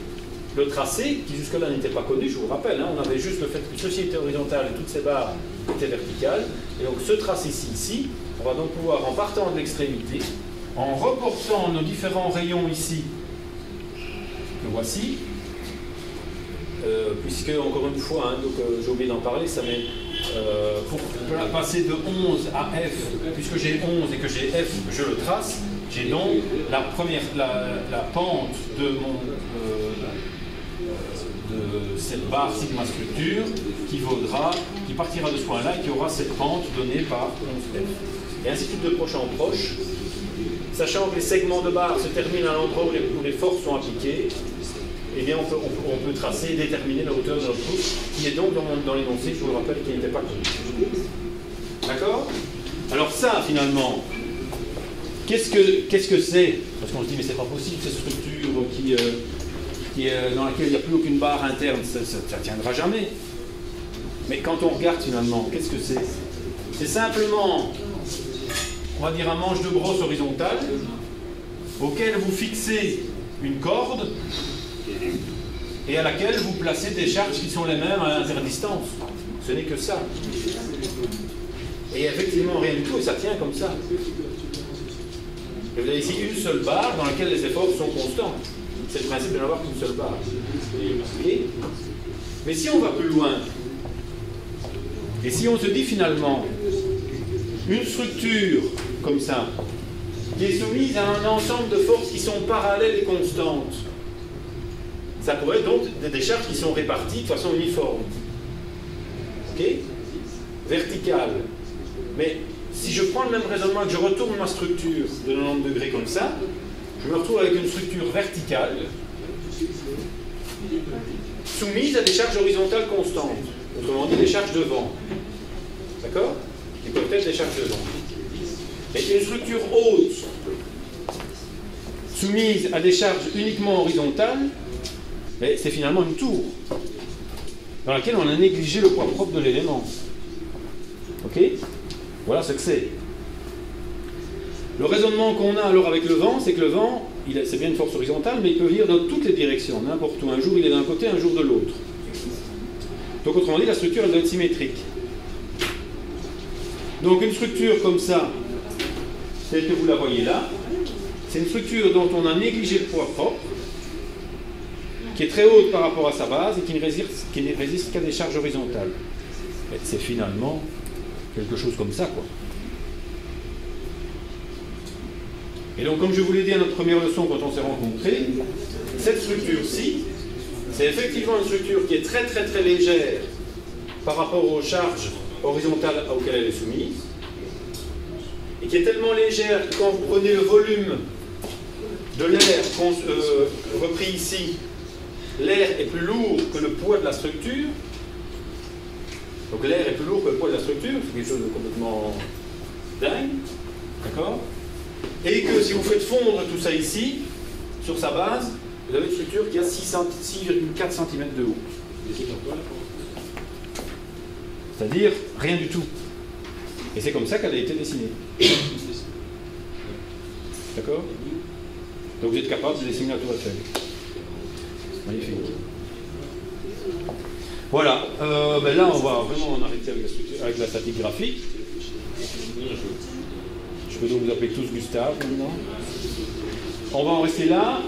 le tracé, qui jusque-là n'était pas connu, je vous rappelle, hein, on avait juste le fait que ceci était horizontal et toutes ces barres étaient verticales. Et donc ce tracé-ci, ici, on va donc pouvoir, en partant de l'extrémité, en reportant nos différents rayons ici, que voici, puisque, encore une fois, hein, j'ai oublié d'en parler, ça met, pour passer de 11 à F, puisque j'ai 11 et que j'ai F, je le trace, j'ai donc la pente de cette barre sigma structure qui partira de ce point-là et qui aura cette pente donnée par 11F. Et ainsi de suite de proche en proche, sachant que les segments de barre se terminent à l'endroit où les forces sont appliquées, eh bien on peut tracer et déterminer la hauteur de notre pouce, qui est donc dans l'énoncé, je vous le rappelle, qui n'était pas connu. D'accord? Alors ça, finalement, qu'est-ce que c'est? Parce qu'on se dit, mais c'est pas possible, cette structure dans laquelle il n'y a plus aucune barre interne, ça ne tiendra jamais. Mais quand on regarde finalement, qu'est-ce que c'est? C'est simplement, on va dire, un manche de brosse horizontale auquel vous fixez une corde et à laquelle vous placez des charges qui sont les mêmes à interdistance. Ce n'est que ça. Et effectivement, rien du tout, et ça tient comme ça. Et vous avez ici une seule barre dans laquelle les efforts sont constants. C'est le principe de n'avoir qu'une seule barre. Okay? Mais si on va plus loin, Et si on se dit finalement, une structure comme ça, qui est soumise à un ensemble de forces qui sont parallèles et constantes, ça pourrait être donc des décharges qui sont réparties de façon uniforme. Ok? Verticale. Mais si je prends le même raisonnement et que je retourne ma structure de 90 degrés comme ça, je me retrouve avec une structure verticale soumise à des charges horizontales constantes. Autrement dit, des charges de vent. D'accord? Qui peuvent être des charges de vent. Et une structure haute soumise à des charges uniquement horizontales, c'est finalement une tour dans laquelle on a négligé le poids propre de l'élément. Ok? Voilà ce que c'est. Le raisonnement qu'on a alors avec le vent, c'est que le vent, c'est bien une force horizontale, mais il peut venir dans toutes les directions, n'importe où. Un jour il est d'un côté, un jour de l'autre. Donc autrement dit, la structure elle doit être symétrique. Donc une structure comme ça, telle que vous la voyez là, c'est une structure dont on a négligé le poids propre, qui est très haute par rapport à sa base et qui ne résiste qu'à des charges horizontales. C'est finalement quelque chose comme ça, quoi. Et donc, comme je vous l'ai dit à notre première leçon quand on s'est rencontrés, cette structure-ci, c'est effectivement une structure qui est très très très légère par rapport aux charges horizontales auxquelles elle est soumise, et qui est tellement légère que quand vous prenez le volume de l'air repris ici, l'air est plus lourd que le poids de la structure. Donc l'air est plus lourd que le poids de la structure, c'est quelque chose de complètement dingue. D'accord? Et que si vous faites fondre tout ça ici, sur sa base, vous avez une structure qui a 6,4 cm de haut. C'est-à-dire rien du tout. Et c'est comme ça qu'elle a été dessinée. D'accord? Donc vous êtes capable de dessiner la tour Eiffel. Magnifique. Voilà. Là, on va vraiment en arrêter avec la statique graphique. Je peux donc vous appeler tous Gustave maintenant. On va en rester là.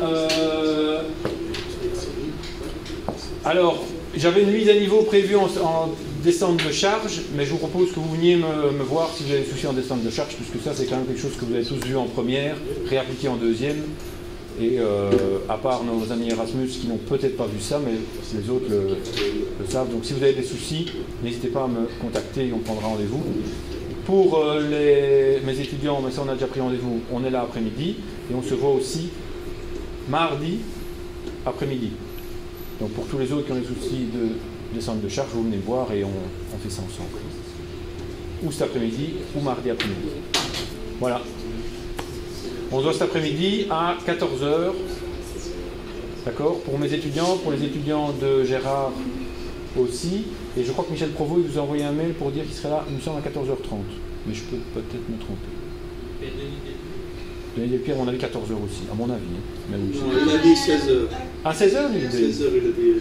Alors, j'avais une mise à niveau prévue en descente de charge, mais je vous propose que vous veniez me voir si vous avez des soucis en descente de charge, puisque ça, c'est quand même quelque chose que vous avez tous vu en première, réappliqué en deuxième. Et à part nos amis Erasmus qui n'ont peut-être pas vu ça, mais les autres le savent. Donc si vous avez des soucis, n'hésitez pas à me contacter et on prendra rendez-vous. Pour mes étudiants, mais ça on a déjà pris rendez-vous, on est là après-midi et on se voit aussi mardi après-midi. Donc pour tous les autres qui ont des soucis de descente de charge, vous venez me voir et on fait ça ensemble. Ou cet après-midi, ou mardi après-midi. Voilà. On se voit cet après-midi à 14h. D'accord? Pour mes étudiants, pour les étudiants de Gérard aussi. Et je crois que Michel Provost il vous a envoyé un mail pour dire qu'il serait là, il me semble, à 14h30. Mais je peux peut-être me tromper. Denis Delpierre, on a dit 14h aussi, à mon avis. Mais oui, non, il a dit 16h. À 16h, il a dit 16h, il a dit.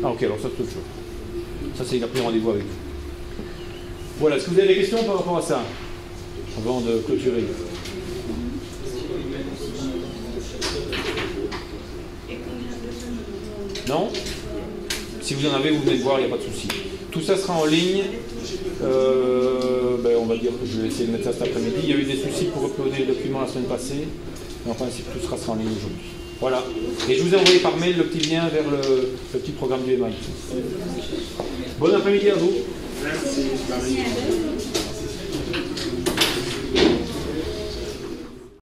Ah, ok, alors ça, c'est autre chose. Ça, c'est il a pris rendez-vous avec vous. Voilà, est-ce que vous avez des questions par rapport à ça? Avant de clôturer. Non? Si vous en avez, vous venez de voir, il n'y a pas de souci. Tout ça sera en ligne. On va dire que je vais essayer de mettre ça cet après-midi. Il y a eu des soucis pour uploader les documents la semaine passée. Mais enfin, tout sera en ligne aujourd'hui. Voilà. Et je vous ai envoyé par mail le petit lien vers le petit programme du MIT. Bon après-midi à vous. Merci.